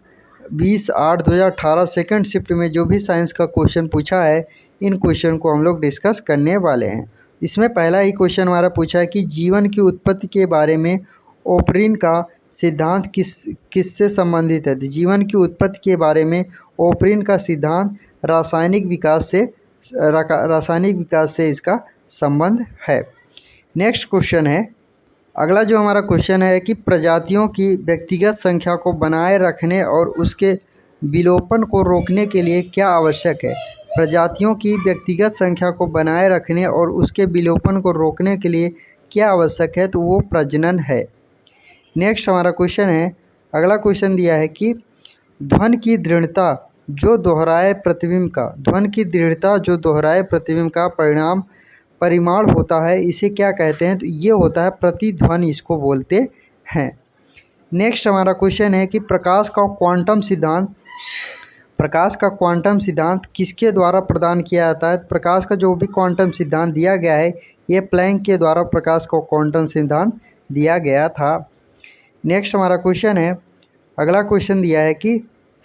20/8/2018 सेकंड शिफ्ट में जो भी साइंस का क्वेश्चन पूछा है इन क्वेश्चन को हम लोग डिस्कस करने वाले हैं। इसमें पहला ही क्वेश्चन हमारा पूछा है कि जीवन की उत्पत्ति के बारे में ओपरिन का सिद्धांत किससे संबंधित है? तो जीवन की उत्पत्ति के बारे में ओपरिन का सिद्धांत रासायनिक विकास से इसका संबंध है। नेक्स्ट क्वेश्चन है, अगला जो हमारा क्वेश्चन है कि प्रजातियों की व्यक्तिगत संख्या को बनाए रखने और उसके विलोपन को रोकने के लिए क्या आवश्यक है? प्रजातियों की व्यक्तिगत संख्या को बनाए रखने और उसके विलोपन को रोकने के लिए क्या आवश्यक है? तो वो प्रजनन है। नेक्स्ट हमारा क्वेश्चन है, अगला क्वेश्चन दिया है कि ध्वनि की दृढ़ता जो दोहराए प्रतिबिंब का परिमाण होता है इसे क्या कहते हैं? तो ये होता है प्रतिध्वनि, इसको बोलते हैं। नेक्स्ट हमारा क्वेश्चन है कि प्रकाश का क्वांटम सिद्धांत किसके द्वारा प्रदान किया जाता है? प्रकाश का जो भी क्वांटम सिद्धांत दिया गया है ये प्लैंक के द्वारा प्रकाश का क्वांटम सिद्धांत दिया गया था। नेक्स्ट हमारा क्वेश्चन है, अगला क्वेश्चन दिया है कि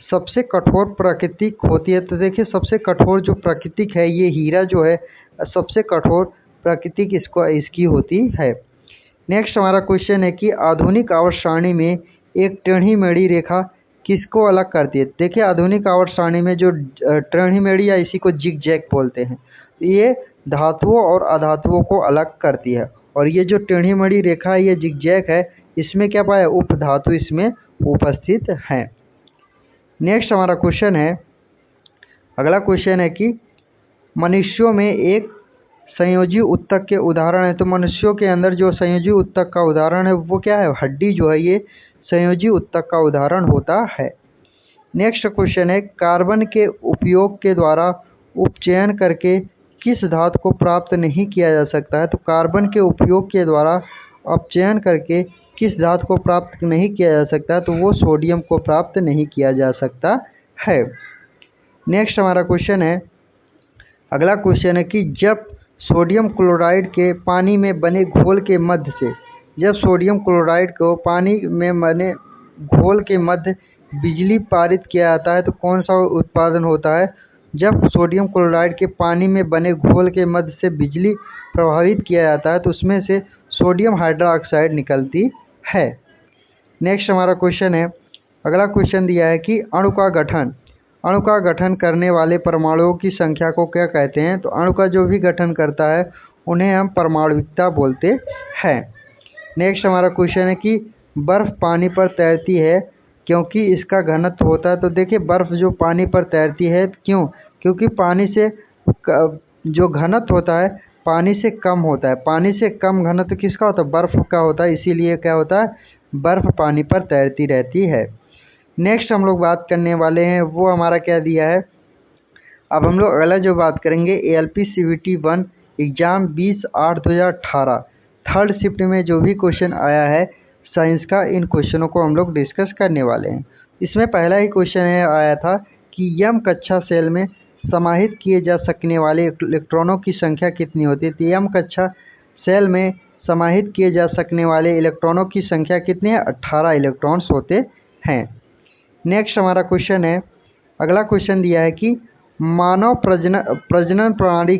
सबसे कठोर प्राकृतिक होती है। तो देखिए सबसे कठोर जो प्राकृतिक है ये हीरा जो है सबसे कठोर प्राकृतिक इसकी होती है। नेक्स्ट हमारा क्वेश्चन है कि आधुनिक आवर्त सारणी में एक टेढ़ी मेढ़ी रेखा किसको अलग करती है? देखिए आधुनिक आवर्त सारणी में जो टेढ़ी मेढ़ी या इसी को जिग जैग बोलते हैं, ये धातुओं और अधातुओं को अलग करती है। और ये जो टेढ़ी मेढ़ी रेखा है ये जिग जैग है, इसमें क्या पाया? उपधातु इसमें उपस्थित है। नेक्स्ट हमारा क्वेश्चन है, अगला क्वेश्चन है कि मनुष्यों में एक संयोजी ऊतक के उदाहरण है। तो मनुष्यों के अंदर जो संयोजी ऊतक का उदाहरण है वो क्या है? हड्डी जो है ये संयोजी ऊतक का उदाहरण होता है। नेक्स्ट क्वेश्चन है, कार्बन के उपयोग के द्वारा उपचयन करके किस धातु को प्राप्त नहीं किया जा सकता है? तो कार्बन के उपयोग के द्वारा अपचयन करके किस धातु को प्राप्त नहीं किया जा सकता है? तो वो सोडियम को प्राप्त नहीं किया जा सकता है। नेक्स्ट हमारा क्वेश्चन है, अगला क्वेश्चन है कि जब सोडियम क्लोराइड के पानी में बने घोल के मध्य से बिजली पारित किया जाता है तो कौन सा उत्पादन होता है? जब सोडियम क्लोराइड के पानी में बने घोल के मध्य से बिजली प्रभावित किया जाता है तो उसमें से सोडियम हाइड्रोक्साइड निकलती है। नेक्स्ट हमारा क्वेश्चन है, अगला क्वेश्चन दिया है कि अणु का गठन करने वाले परमाणुओं की संख्या को क्या कहते हैं? तो अणु का जो भी गठन करता है उन्हें हम परमाणुकता बोलते हैं। नेक्स्ट हमारा क्वेश्चन है कि बर्फ पानी पर तैरती है क्योंकि इसका घनत्व होता है। तो देखिए बर्फ जो पानी पर तैरती है क्यों? क्योंकि पानी से जो घनत्व होता है पानी से कम होता है। पानी से कम घनत्व किसका होता है? बर्फ का होता है, इसीलिए क्या होता है? बर्फ पानी पर तैरती रहती है। नेक्स्ट हम लोग बात करने वाले हैं वो हमारा क्या दिया है, अब हम लोग अगला जो बात करेंगे LPCBT 1 एग्जाम 20/8/2018 थर्ड शिफ्ट में जो भी क्वेश्चन आया है साइंस का, इन क्वेश्चनों को हम लोग डिस्कस करने वाले हैं। इसमें पहला ही क्वेश्चन आया था कि यम कक्षा सेल में समाहित किए जा सकने वाले इलेक्ट्रॉनों की संख्या कितनी होती है? तो यम कक्षा सेल में समाहित किए जा सकने वाले इलेक्ट्रॉनों की संख्या कितनी है? 18 इलेक्ट्रॉन्स होते हैं। नेक्स्ट हमारा क्वेश्चन है, अगला क्वेश्चन दिया है कि मानव प्रजनन प्रणाली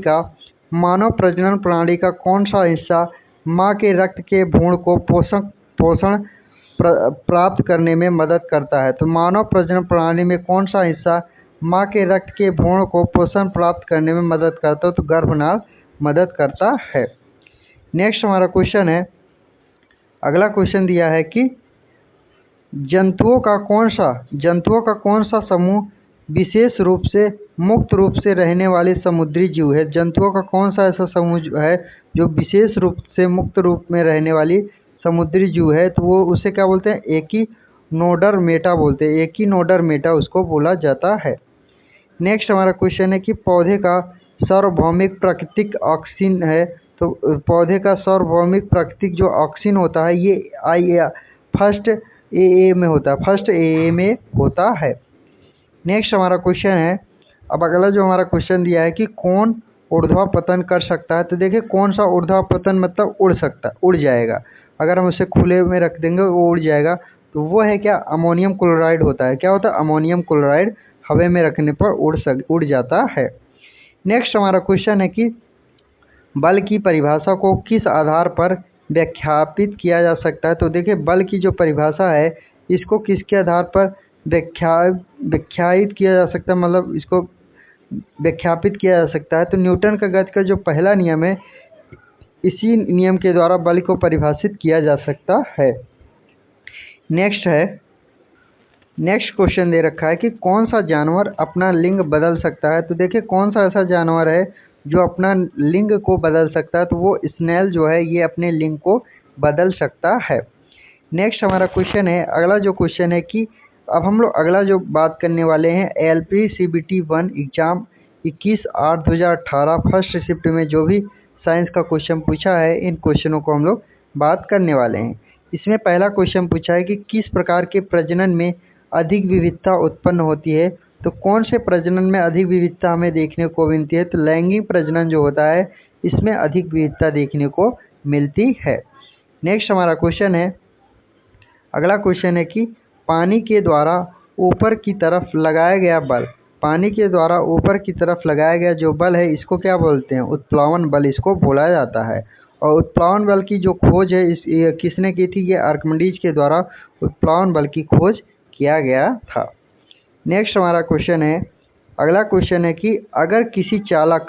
का कौन सा हिस्सा माँ के रक्त के भ्रूण को पोषण प्राप्त करने में मदद करता है? तो मानव प्रजनन प्रणाली में कौन सा हिस्सा माँ के रक्त के भ्रूण को पोषण प्राप्त करने में मदद करता है? तो गर्भनाल मदद करता है। नेक्स्ट हमारा क्वेश्चन है, अगला क्वेश्चन दिया है कि जंतुओं का कौन सा समूह विशेष रूप से मुक्त रूप से रहने वाले समुद्री जीव है? जंतुओं का कौन सा ऐसा समूह है जो विशेष रूप से मुक्त रूप में रहने वाली समुद्री जीव है? तो वो उसे क्या बोलते हैं? नोडर मेटा बोलते हैं, एक ही नोडर मेटा उसको बोला जाता है। नेक्स्ट हमारा क्वेश्चन है कि पौधे का सार्वभौमिक प्राकृतिक ऑक्सीजन है, तो पौधे का सार्वभौमिक प्राकृतिक जो ऑक्सीजन होता है ये फर्स्ट ए में होता है, फर्स्ट ए में होता है। नेक्स्ट हमारा क्वेश्चन है, अब अगला जो हमारा क्वेश्चन दिया है कि कौन ऊर्ध्वापतन कर सकता है, तो देखिए कौन सा ऊर्ध्वापतन मतलब उड़ सकता है, उड़ जाएगा, अगर हम उसे खुले में रख देंगे वो उड़ जाएगा, तो वो है क्या, अमोनियम क्लोराइड होता है। क्या होता है, अमोनियम क्लोराइड हवा में रखने पर उड़ जाता है। नेक्स्ट हमारा क्वेश्चन है कि बल की परिभाषा को किस आधार पर व्याख्यापित किया जा सकता है, तो देखिए बल की जो परिभाषा है इसको किसके आधार पर व्याख्यायित किया जा सकता है, मतलब इसको व्याख्यापित किया जा सकता है, तो न्यूटन का गति का जो पहला नियम है इसी नियम के द्वारा बल को परिभाषित किया जा सकता है। नेक्स्ट क्वेश्चन दे रखा है कि कौन सा जानवर अपना लिंग बदल सकता है, तो देखिए कौन सा ऐसा जानवर है जो अपना लिंग को बदल सकता है, तो वो स्नेल जो है ये अपने लिंग को बदल सकता है। नेक्स्ट हमारा क्वेश्चन है, अगला जो क्वेश्चन है कि अब हम लोग अगला जो बात करने वाले हैं LPCBT 1 एग्ज़ाम 21/8/2018 फर्स्ट शिफ्ट में जो भी साइंस का क्वेश्चन पूछा है इन क्वेश्चनों को हम लोग बात करने वाले हैं। इसमें पहला क्वेश्चन पूछा है कि किस प्रकार के प्रजनन में अधिक विविधता उत्पन्न होती है, तो कौन से प्रजनन में अधिक विविधता हमें देखने को मिलती है, तो लैंगिक प्रजनन जो होता है इसमें अधिक विविधता देखने को मिलती है। नेक्स्ट हमारा क्वेश्चन है, अगला क्वेश्चन है कि पानी के द्वारा ऊपर की तरफ लगाया गया बल, पानी के द्वारा ऊपर की तरफ लगाया गया जो बल है इसको क्या बोलते हैं, उत्प्लावन बल इसको बोला जाता है। और उत्प्लावन बल की जो खोज है किसने की थी, ये आर्किमिडीज के द्वारा उत्प्लावन बल की खोज किया गया था। नेक्स्ट हमारा क्वेश्चन है, अगला क्वेश्चन है कि अगर किसी चालक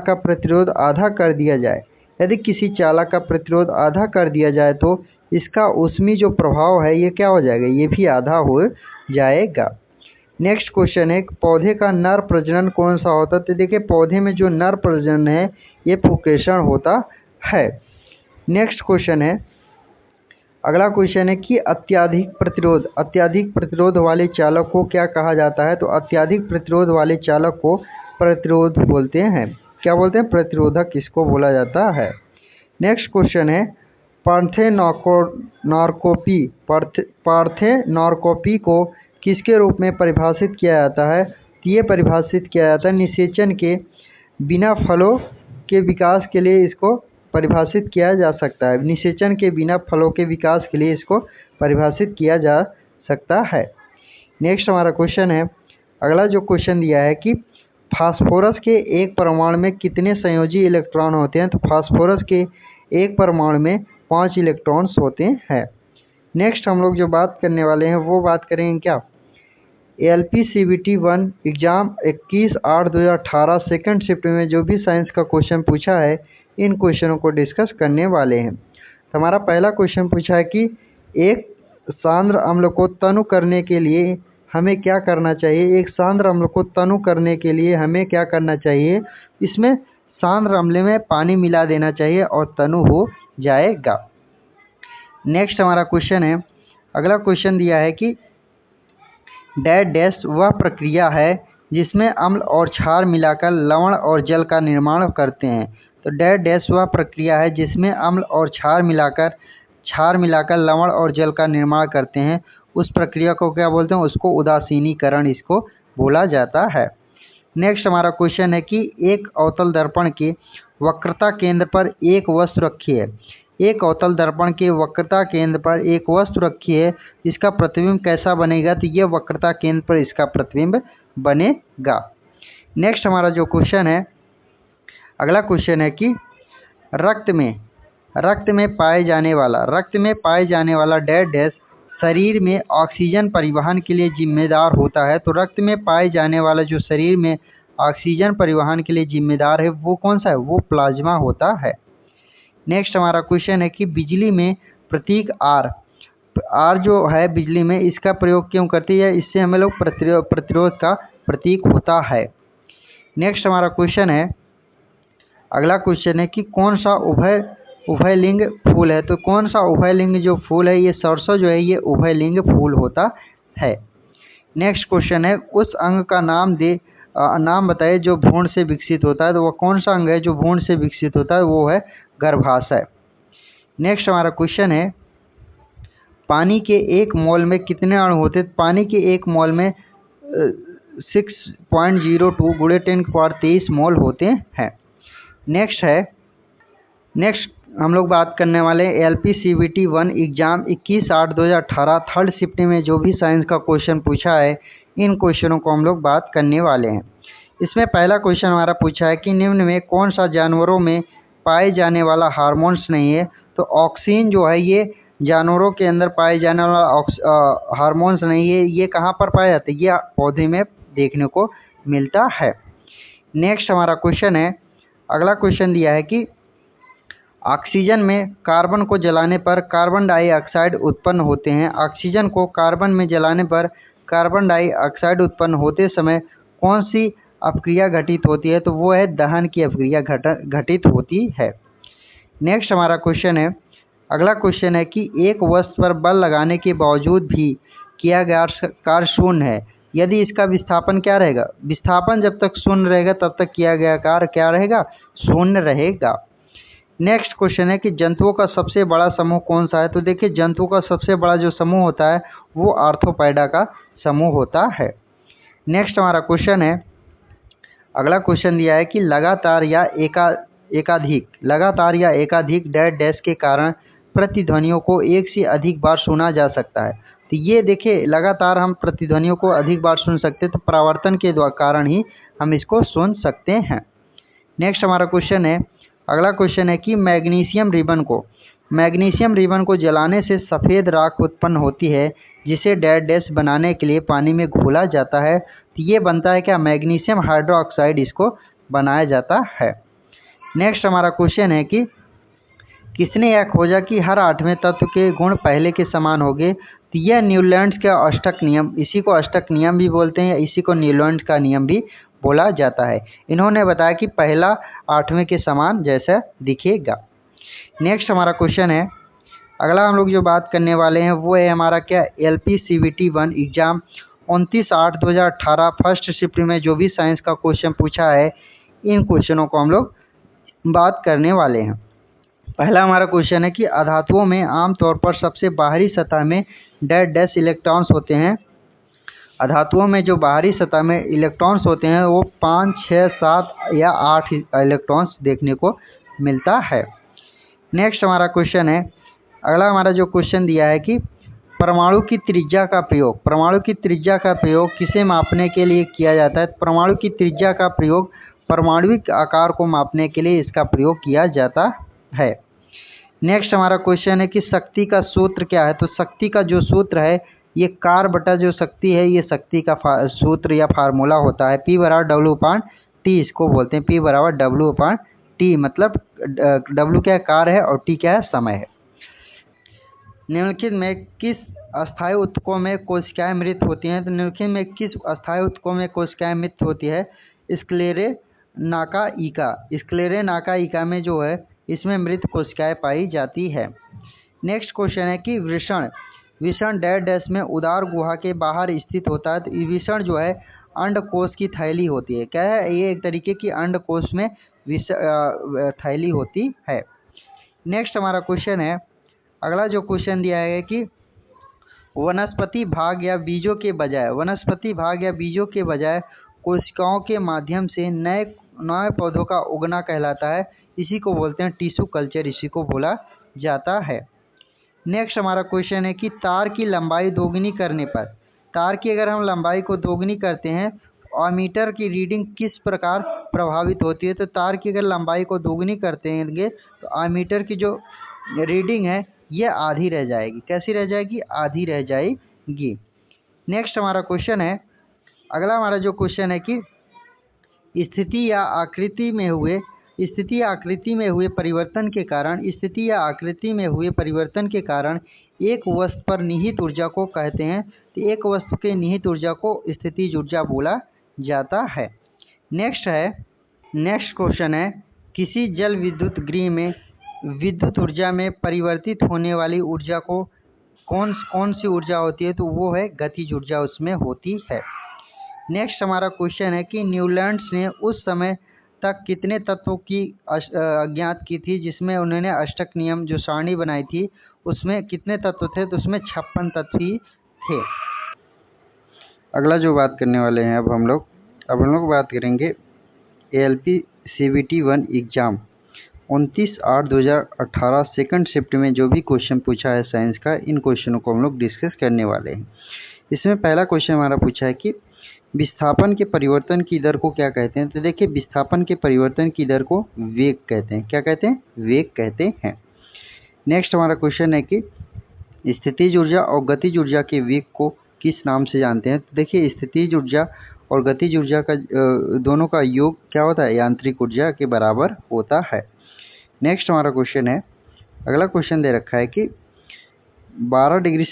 का प्रतिरोध आधा कर दिया जाए, यदि किसी चालक का प्रतिरोध आधा कर दिया जाए तो इसका ऊष्मी जो प्रभाव है ये क्या हो जाएगा, ये भी आधा हो जाएगा। नेक्स्ट क्वेश्चन है, पौधे का नर प्रजनन कौन सा होता है, तो देखिए पौधे में जो नर प्रजनन है ये पुंकेसर होता है। नेक्स्ट क्वेश्चन है, अगला क्वेश्चन है कि अत्यधिक प्रतिरोध वाले चालक को क्या कहा जाता है, तो अत्यधिक प्रतिरोध वाले चालक को प्रतिरोध बोलते हैं। क्या बोलते हैं, प्रतिरोधक इसको बोला जाता है। नेक्स्ट क्वेश्चन है, पार्थेनॉर्कोपी को किसके रूप में परिभाषित किया जाता है, तो ये परिभाषित किया जाता है निषेचन के बिना फलों के विकास के लिए इसको परिभाषित किया जा सकता है, निषेचन के बिना फलों के विकास के लिए इसको परिभाषित किया जा सकता है। नेक्स्ट हमारा क्वेश्चन है, अगला जो क्वेश्चन दिया है कि फास्फोरस के एक परमाणु में कितने संयोजी इलेक्ट्रॉन होते हैं, तो फास्फोरस के एक परमाणु में 5 इलेक्ट्रॉन्स होते हैं। नेक्स्ट हम लोग जो बात करने वाले हैं वो बात करेंगे क्या, LPCBT 1 एग्ज़ाम 21/8/2018 सेकंड शिफ्ट में जो भी साइंस का क्वेश्चन पूछा है इन क्वेश्चनों को डिस्कस करने वाले हैं। तो हमारा पहला क्वेश्चन पूछा है कि एक सांद्र अम्ल को तनु करने के लिए हमें क्या करना चाहिए, एक सांद्र अम्ल को तनु करने के लिए हमें क्या करना चाहिए, इसमें सांद्र अम्ल में पानी मिला देना चाहिए और तनु हो जाएगा। नेक्स्ट हमारा क्वेश्चन है, अगला क्वेश्चन दिया है कि डैश वह प्रक्रिया है जिसमें अम्ल और क्षार मिलाकर लवण और जल का निर्माण करते हैं, तो डैश वह प्रक्रिया है जिसमें अम्ल और क्षार मिलाकर लवण और जल का निर्माण करते हैं, उस प्रक्रिया को क्या बोलते हैं, उसको उदासीनीकरण इसको बोला जाता है। नेक्स्ट हमारा क्वेश्चन है कि एक अवतल दर्पण के वक्रता केंद्र पर एक वस्तु रखी है, एक अवतल दर्पण के वक्रता केंद्र पर एक वस्तु रखी है, इसका प्रतिबिंब कैसा बनेगा, तो ये वक्रता केंद्र पर इसका प्रतिबिंब बनेगा। नेक्स्ट हमारा जो क्वेश्चन है, अगला क्वेश्चन है कि रक्त में पाए जाने वाला डैश शरीर में ऑक्सीजन परिवहन के लिए जिम्मेदार होता है, तो रक्त में पाए जाने वाला जो शरीर में ऑक्सीजन परिवहन के लिए जिम्मेदार है वो कौन सा है, वो प्लाज्मा होता है। नेक्स्ट हमारा क्वेश्चन है कि बिजली में प्रतीक आर जो है बिजली में इसका प्रयोग क्यों करती है, इससे हमें लोग प्रतिरोध का प्रतीक होता है। नेक्स्ट हमारा क्वेश्चन है, अगला क्वेश्चन है कि कौन सा उभय उभयलिंग फूल है। तो कौन सा उभयलिंग जो फूल है, ये सरसों जो है ये उभयलिंग फूल होता है। नेक्स्ट क्वेश्चन है, उस अंग का नाम बताइए जो भ्रूण से विकसित होता है। तो वह कौन सा अंग है जो भ्रूण से विकसित होता है, वो है गर्भाशय। नेक्स्ट हमारा क्वेश्चन है, पानी के 1 मोल में कितने अणु होते हैं। पानी के 1 मोल में 6.02 गुणे 10⁻23 मोल होते हैं। नेक्स्ट हम लोग बात करने वाले हैं LPCVT 1 एग्जाम 21/8/2018 थर्ड शिफ्ट में जो भी साइंस का क्वेश्चन पूछा है, इन क्वेश्चनों को हम लोग बात करने वाले हैं। इसमें पहला क्वेश्चन हमारा पूछा है कि निम्न में कौन सा जानवरों में पाए जाने वाला हार्मोन्स नहीं है। तो ऑक्सीन जो है ये जानवरों के अंदर पाए जाने वाला हार्मोन्स नहीं है। ये कहाँ पर पाया जाता है, ये पौधे में देखने को मिलता है। नेक्स्ट हमारा क्वेश्चन है, अगला क्वेश्चन दिया है कि ऑक्सीजन में कार्बन को जलाने पर कार्बन डाइऑक्साइड उत्पन्न होते हैं। ऑक्सीजन को कार्बन में जलाने पर कार्बन डाइऑक्साइड उत्पन्न होते समय कौन सी अपक्रिया घटित होती है। तो वो है दहन की अपक्रिया घटित होती है। नेक्स्ट हमारा क्वेश्चन है, अगला क्वेश्चन है कि एक वस्तु पर बल लगाने के बावजूद भी किया गया कार्य शून्य है, यदि इसका विस्थापन क्या रहेगा। विस्थापन जब तक शून्य रहेगा तब तक किया गया कार्य क्या रहेगा, शून्य रहेगा। नेक्स्ट क्वेश्चन है कि जंतुओं का सबसे बड़ा समूह कौन सा है। तो देखिए, जंतुओं का सबसे बड़ा जो समूह होता है वो आर्थ्रोपोडा का समूह होता है। नेक्स्ट हमारा क्वेश्चन है, अगला क्वेश्चन दिया है कि लगातार या एकाधिक डैश के कारण प्रतिध्वनियों को एक से अधिक बार सुना जा सकता है। तो ये देखिए, लगातार हम प्रतिध्वनियों को अधिक बार सुन सकते हैं, तो परावर्तन के कारण ही हम इसको सुन सकते हैं। नेक्स्ट हमारा क्वेश्चन है, अगला क्वेश्चन है कि मैग्नीशियम रिबन को जलाने से सफ़ेद राख उत्पन्न होती है, जिसे डैश बनाने के लिए पानी में घोला जाता है। तो ये बनता है क्या, मैग्नीशियम हाइड्रोक्साइड इसको बनाया जाता है। नेक्स्ट हमारा क्वेश्चन है कि किसने यह खोजा कि हर 8वें तत्व के गुण पहले के समान होंगे। तो यह न्यूलैंड्स का अष्टक नियम, इसी को अष्टक नियम भी बोलते हैं, इसी को न्यूलैंड्स का नियम भी बोला जाता है। इन्होंने बताया कि पहला 8वें के समान जैसा दिखेगा। नेक्स्ट हमारा क्वेश्चन है, अगला हम लोग जो बात करने वाले हैं वो है हमारा क्या, LPCVT 1 एग्जाम 29/8/2018 फर्स्ट शिफ्ट में जो भी साइंस का क्वेश्चन पूछा है, इन क्वेश्चनों को हम लोग बात करने वाले हैं। पहला हमारा क्वेश्चन है कि अधातुओं में आमतौर पर सबसे बाहरी सतह में डैश इलेक्ट्रॉन्स होते हैं। अधातुओं में जो बाहरी सतह में इलेक्ट्रॉन्स होते हैं वो 5, 6, 7 या 8 इलेक्ट्रॉन्स देखने को मिलता है। नेक्स्ट हमारा क्वेश्चन है, अगला हमारा जो क्वेश्चन दिया है कि परमाणु की त्रिज्या का प्रयोग किसे मापने के लिए किया जाता है। परमाणु की त्रिज्या का प्रयोग परमाणुविक आकार को मापने के लिए इसका प्रयोग किया जाता है। नेक्स्ट हमारा क्वेश्चन है कि शक्ति का सूत्र क्या है। तो शक्ति का जो सूत्र है, ये कार बटा जो शक्ति है, ये शक्ति का सूत्र या फार्मूला होता है। P = W/T इसको बोलते हैं। P = W/T, मतलब W क्या है, कार है, और T क्या है, समय है। निम्नलिखित में किस अस्थायी ऊतकों में कोशिकाएं मृत होती हैं। तो निम्नलिखित में किस अस्थायी ऊतकों में कोशिकाएं मृत होती है। स्क्लेरेनाका में जो है, इसमें मृत कोशिकाएं पाई जाती है। नेक्स्ट क्वेश्चन है कि विषण डैश में उदार गुहा के बाहर स्थित होता है। तो विषण जो है अंडकोश की थैली होती है। क्या है, ये एक तरीके की अंडकोश में थैली होती है। नेक्स्ट हमारा क्वेश्चन है, अगला जो क्वेश्चन दिया है कि वनस्पति भाग या बीजों के बजाय कोशिकाओं के माध्यम से नए पौधों का उगना कहलाता है। इसी को बोलते हैं टिश्यू कल्चर, इसी को बोला जाता है। नेक्स्ट हमारा क्वेश्चन है कि तार की लंबाई दोगुनी करने पर, तार की अगर हम लंबाई को दोगुनी करते हैं, एमीटर की रीडिंग किस प्रकार प्रभावित होती है। तो तार की अगर लंबाई को दोगुनी करते हैं तो एमीटर की जो रीडिंग है ये आधी रह जाएगी। कैसी रह जाएगी, आधी रह जाएगी। नेक्स्ट हमारा क्वेश्चन है, अगला हमारा जो क्वेश्चन है कि स्थिति या आकृति में हुए परिवर्तन के कारण एक वस्तु पर निहित ऊर्जा को कहते हैं। तो एक वस्तु के निहित ऊर्जा को स्थितिज ऊर्जा बोला जाता है। नेक्स्ट क्वेश्चन है, किसी जल विद्युत गृह में विद्युत ऊर्जा में परिवर्तित होने वाली ऊर्जा को कौन कौन सी ऊर्जा होती है, तो वो है गतिज ऊर्जा उसमें होती है। नेक्स्ट हमारा क्वेश्चन है कि न्यूलैंड्स ने उस समय तक कितने तत्वों की अज्ञात की थी, जिसमें उन्होंने अष्टक नियम जो सारणी बनाई थी उसमें कितने तत्व थे, तो उसमें 56 तत्व ही थे। अगला जो बात करने वाले हैं अब हम लोग बात करेंगे ALP CBT 1 exam 29/8/2018 second shift में जो भी क्वेश्चन पूछा है साइंस का, इन क्वेश्चनों को हम लोग डिस्कस करने वाले हैं। इसमें पहला क्वेश्चन हमारा पूछा है कि विस्थापन के परिवर्तन की दर को क्या कहते हैं। तो देखिए, विस्थापन के परिवर्तन की दर को वेग कहते हैं। क्या कहते हैं? वेग कहते हैं। नेक्स्ट हमारा क्वेश्चन है कि स्थितिज ऊर्जा और गतिज ऊर्जा के वेग को किस नाम से जानते हैं। तो देखिए, स्थितिज ऊर्जा और गतिज ऊर्जा का दोनों का योग क्या होता है, यांत्रिक ऊर्जा के बराबर होता है। नेक्स्ट हमारा क्वेश्चन है, अगला क्वेश्चन दे रखा है कि 12 डिग्री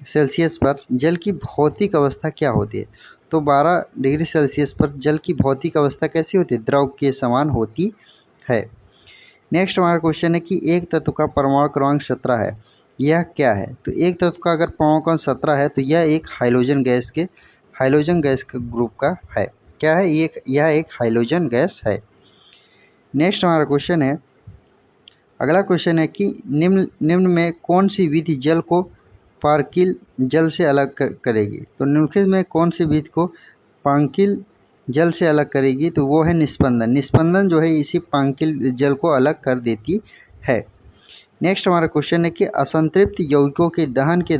सेल्सियस पर जल की भौतिक अवस्था क्या होती है। तो 12 डिग्री सेल्सियस पर जल की भौतिक अवस्था कैसी होती है, द्रव के समान होती है। नेक्स्ट हमारा क्वेश्चन है कि एक तत्व का परमाणु क्रमांक 17 है, यह क्या है। तो एक तत्व का अगर परमाणु क्रमांक 17 है तो यह एक हाइड्रोजन गैस के ग्रुप का है। क्या है? यह एक हाइड्रोजन गैस है। नेक्स्ट हमारा क्वेश्चन है, अगला क्वेश्चन है कि निम्न में कौन सी विधि जल को पार्किल जल से अलग करेगी। तो निम्नलिखित में कौन सी विधि को पार्किल जल से अलग करेगी, तो वो है निस्पंदन। निस्पंदन जो है इसी पार्किल जल को अलग कर देती है। नेक्स्ट हमारा क्वेश्चन है कि असंतृप्त यौगिकों के दहन के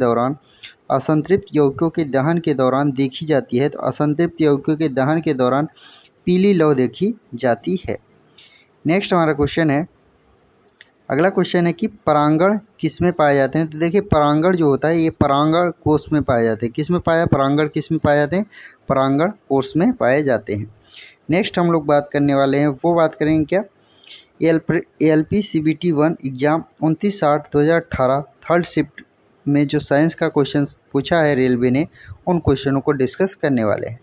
दौरान देखी जाती है। तो असंतृप्त यौगिकों के दहन के दौरान पीली लौ देखी जाती है। नेक्स्ट हमारा क्वेश्चन है, अगला क्वेश्चन है कि परागण किस में पाए जाते हैं। तो देखिए, परागण जो होता है ये परागण कोश में पाए जाते हैं। परागण किस में पाए जाते हैं, परागण कोश में पाए जाते हैं। नेक्स्ट हम लोग बात करने वाले हैं, वो बात करेंगे क्या, ALP CBT 1 exam 29/8/2018 third shift में जो साइंस का क्वेश्चन पूछा है रेलवे ने, उन क्वेश्चनों को डिस्कस करने वाले हैं।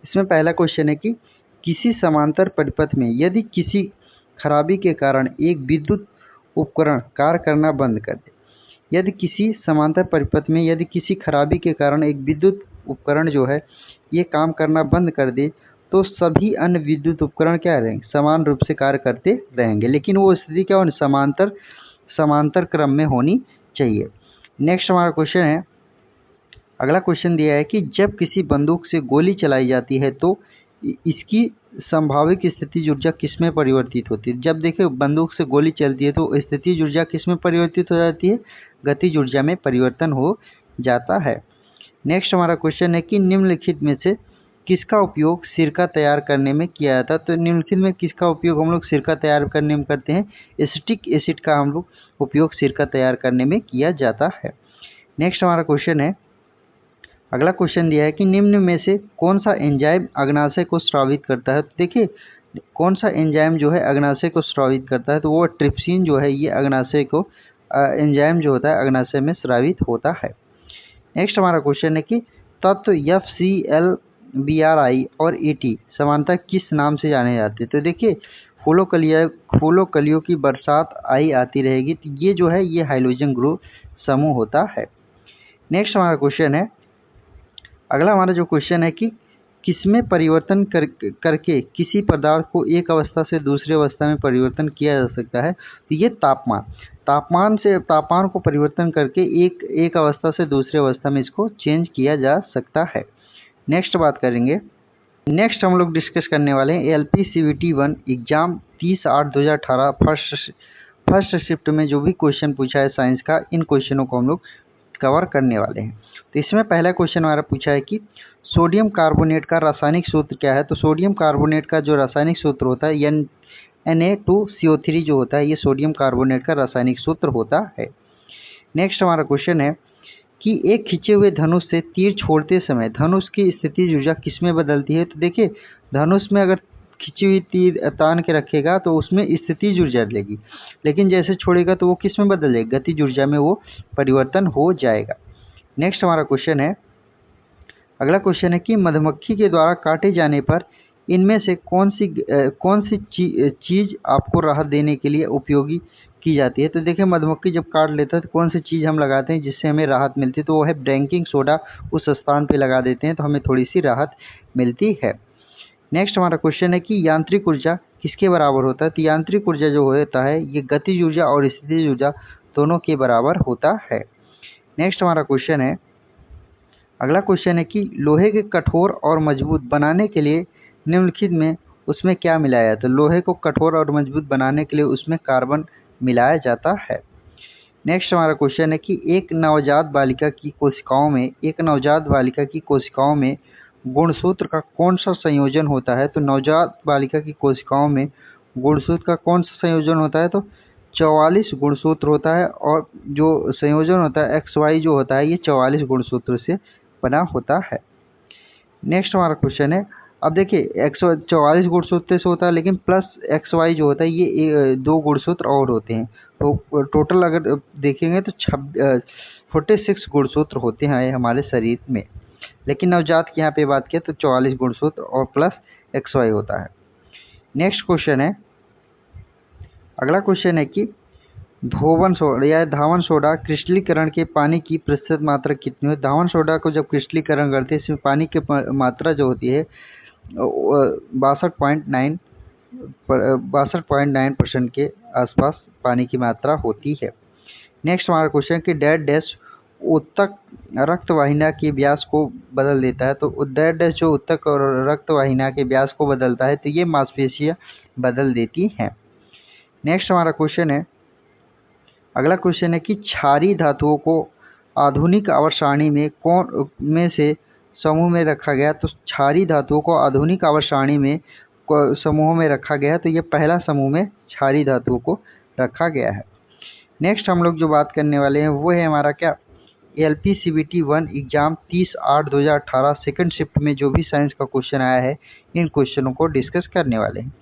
इसमें पहला क्वेश्चन है कि किसी समांतर परिपथ में यदि किसी खराबी के कारण एक विद्युत उपकरण कार्य करना बंद कर दे। यदि किसी समांतर परिपथ में यदि किसी खराबी के कारण एक विद्युत उपकरण जो है ये काम करना बंद कर दे, तो सभी अन्य विद्युत उपकरण क्या रहेंगे, समान रूप से कार्य करते रहेंगे, लेकिन वो स्थिति क्या होनी, समांतर क्रम में होनी चाहिए। नेक्स्ट हमारा क्वेश्चन है, अगला क्वेश्चन दिया है कि जब किसी बंदूक से गोली चलाई जाती है तो इसकी संभावित स्थितिज ऊर्जा किस में परिवर्तित होती है। जब देखिए बंदूक से गोली चलती है तो स्थितिज ऊर्जा किस में परिवर्तित हो जाती है, गतिज ऊर्जा में परिवर्तन हो जाता है। नेक्स्ट हमारा क्वेश्चन है कि निम्नलिखित में से किसका उपयोग सिरका तैयार करने में किया जाता है। तो निम्नलिखित में किसका उपयोग हम लोग सिरका तैयार करने में करते हैं, एसिटिक एसिड का हम लोग उपयोग सिरका तैयार करने में किया जाता है। नेक्स्ट हमारा क्वेश्चन है, अगला क्वेश्चन दिया है कि निम्न में से कौन सा एंजाइम अग्नाशय को स्रावित करता है। तो देखिए, कौन सा एंजाइम जो है अग्नाशय को स्रावित करता है, तो वो ट्रिप्सिन जो है ये अग्नाशय को एंजाइम जो होता है अग्नाशय में स्रावित होता है। नेक्स्ट हमारा क्वेश्चन है कि तत्व FCl BRI और AT समानता किस नाम से जाने जाते हैं। तो देखिए, फूलों कलियों की बरसात आई आती रहेगी, तो ये जो है ये हाइड्रोजन ग्रुप समूह होता है। नेक्स्ट हमारा क्वेश्चन है, अगला हमारा जो क्वेश्चन है कि किसमें परिवर्तन करके किसी पदार्थ को एक अवस्था से दूसरी अवस्था में परिवर्तन किया जा सकता है। तो ये तापमान को परिवर्तन करके एक अवस्था से दूसरी अवस्था में इसको चेंज किया जा सकता है। नेक्स्ट बात करेंगे, नेक्स्ट हम लोग डिस्कस करने वाले हैं ALP CBT 1 exam 30/8/2018 first shift में जो भी क्वेश्चन पूछा है साइंस का, इन क्वेश्चनों को हम लोग कवर करने वाले हैं। तो इसमें पहला क्वेश्चन हमारा पूछा है कि सोडियम कार्बोनेट का रासायनिक सूत्र क्या है। तो सोडियम कार्बोनेट का जो रासायनिक सूत्र होता है Na2CO3 जो होता है, ये सोडियम कार्बोनेट का रासायनिक सूत्र होता है। नेक्स्ट हमारा क्वेश्चन है कि एक खींचे हुए धनुष से तीर छोड़ते समय धनुष की स्थितिज ऊर्जा किस में बदलती है। तो देखिए, धनुष में अगर खींची हुई तीर तान के रखेगा तो उसमें स्थितिज ऊर्जा लगेगी, लेकिन जैसे छोड़ेगा तो वो किस में बदल जाएगा, गतिज ऊर्जा में वो परिवर्तन हो जाएगा। नेक्स्ट हमारा क्वेश्चन है, अगला क्वेश्चन है कि मधुमक्खी के द्वारा काटे जाने पर इनमें से कौन सी चीज़ आपको राहत देने के लिए उपयोगी की जाती है? तो देखिए, मधुमक्खी जब काट लेता है तो कौन सी चीज़ हम लगाते हैं जिससे हमें राहत मिलती है? तो वो है बेकिंग सोडा। उस स्थान पे लगा देते हैं तो हमें थोड़ी सी राहत मिलती है। नेक्स्ट हमारा क्वेश्चन है कि यांत्रिक ऊर्जा किसके बराबर होता है? तो यांत्रिक ऊर्जा जो होता है ये गतिज ऊर्जा और स्थितिज ऊर्जा दोनों के बराबर होता है। नेक्स्ट हमारा क्वेश्चन है, अगला क्वेश्चन है कि लोहे के कठोर और मजबूत बनाने के लिए निम्नलिखित में उसमें क्या मिलाया जाता है? तो लोहे को कठोर और मजबूत बनाने के लिए उसमें कार्बन मिलाया जाता है। नेक्स्ट हमारा क्वेश्चन है कि एक नवजात बालिका की कोशिकाओं में गुणसूत्र का कौन सा संयोजन होता है? तो नवजात बालिका की कोशिकाओं में गुणसूत्र का कौन सा संयोजन होता है? तो 44 गुणसूत्र होता है, और जो संयोजन होता है XY जो होता है ये 44 गुणसूत्र से बना होता है। नेक्स्ट हमारा क्वेश्चन है, अब देखिए 144 गुणसूत्र से होता है, लेकिन प्लस XY जो होता है ये 2 गुणसूत्र और होते हैं, तो टोटल अगर देखेंगे तो 46 गुणसूत्र होते हैं हमारे शरीर में। लेकिन नवजात की यहाँ पे बात किया तो 44 गुणसूत्र और प्लस XY होता है। नेक्स्ट क्वेश्चन है, अगला क्वेश्चन है कि धावन सोडा क्रिस्टलीकरण के पानी की प्रतिशत मात्रा कितनी है? धावन सोडा को जब क्रिस्टलीकरण करते हैं इसमें पानी की मात्रा जो होती है 62.9% के आसपास पानी की मात्रा होती है। नेक्स्ट हमारा क्वेश्चन है कि डेड डैश उत्तक रक्त वाहिनी के व्यास को बदल देता है। तो डेड डैश जो उत्तक और रक्त वाहिनी के व्यास को बदलता है तो ये मांसपेशियां बदल देती हैं। नेक्स्ट हमारा क्वेश्चन है, अगला क्वेश्चन है कि क्षारीय धातुओं को आधुनिक आवर्त सारणी में कौन में से समूह में रखा गया? तो क्षारीय धातुओं को आधुनिक आवर्त सारणी में समूहों में रखा गया है, तो ये पहला समूह में क्षारीय धातुओं को रखा गया है। नेक्स्ट हम लोग जो बात करने वाले हैं वो है हमारा क्या, LPCVT 1 एग्जाम 30/8/2018 सेकंड शिफ्ट में जो भी साइंस का क्वेश्चन आया है इन क्वेश्चनों को डिस्कस करने वाले हैं।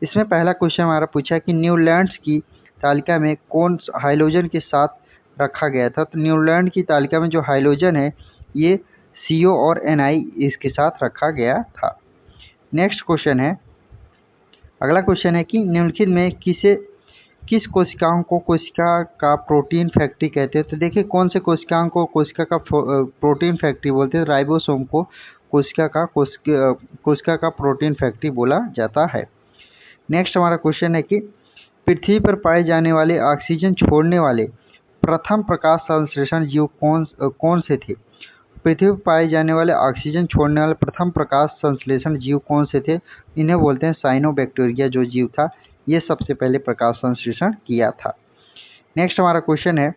इसमें पहला क्वेश्चन हमारा पूछा कि न्यूजीलैंड की तालिका में कौन हाइड्रोजन के साथ रखा गया था? तो न्यूजीलैंड की तालिका में जो हाइड्रोजन है ये CO और Ni इसके साथ रखा गया था। नेक्स्ट क्वेश्चन है, अगला क्वेश्चन है कि निम्नलिखित में किस कोशिकाओं को कोशिका का प्रोटीन फैक्ट्री कहते हैं? तो देखिए, कौन से कोशिकाओं को कोशिका का प्रोटीन फैक्ट्री बोलते हैं? राइबोसोम को कोशिका का प्रोटीन फैक्ट्री बोला जाता है। नेक्स्ट हमारा क्वेश्चन है कि पृथ्वी पर पाए जाने वाले ऑक्सीजन छोड़ने वाले प्रथम प्रकाश संश्लेषण जीव कौन से थे? पृथ्वी पर पाए जाने वाले ऑक्सीजन छोड़ने वाले प्रथम प्रकाश संश्लेषण जीव कौन से थे? इन्हें बोलते हैं साइनोबैक्टीरिया जो जीव था ये सबसे पहले प्रकाश संश्लेषण किया था। नेक्स्ट हमारा क्वेश्चन है,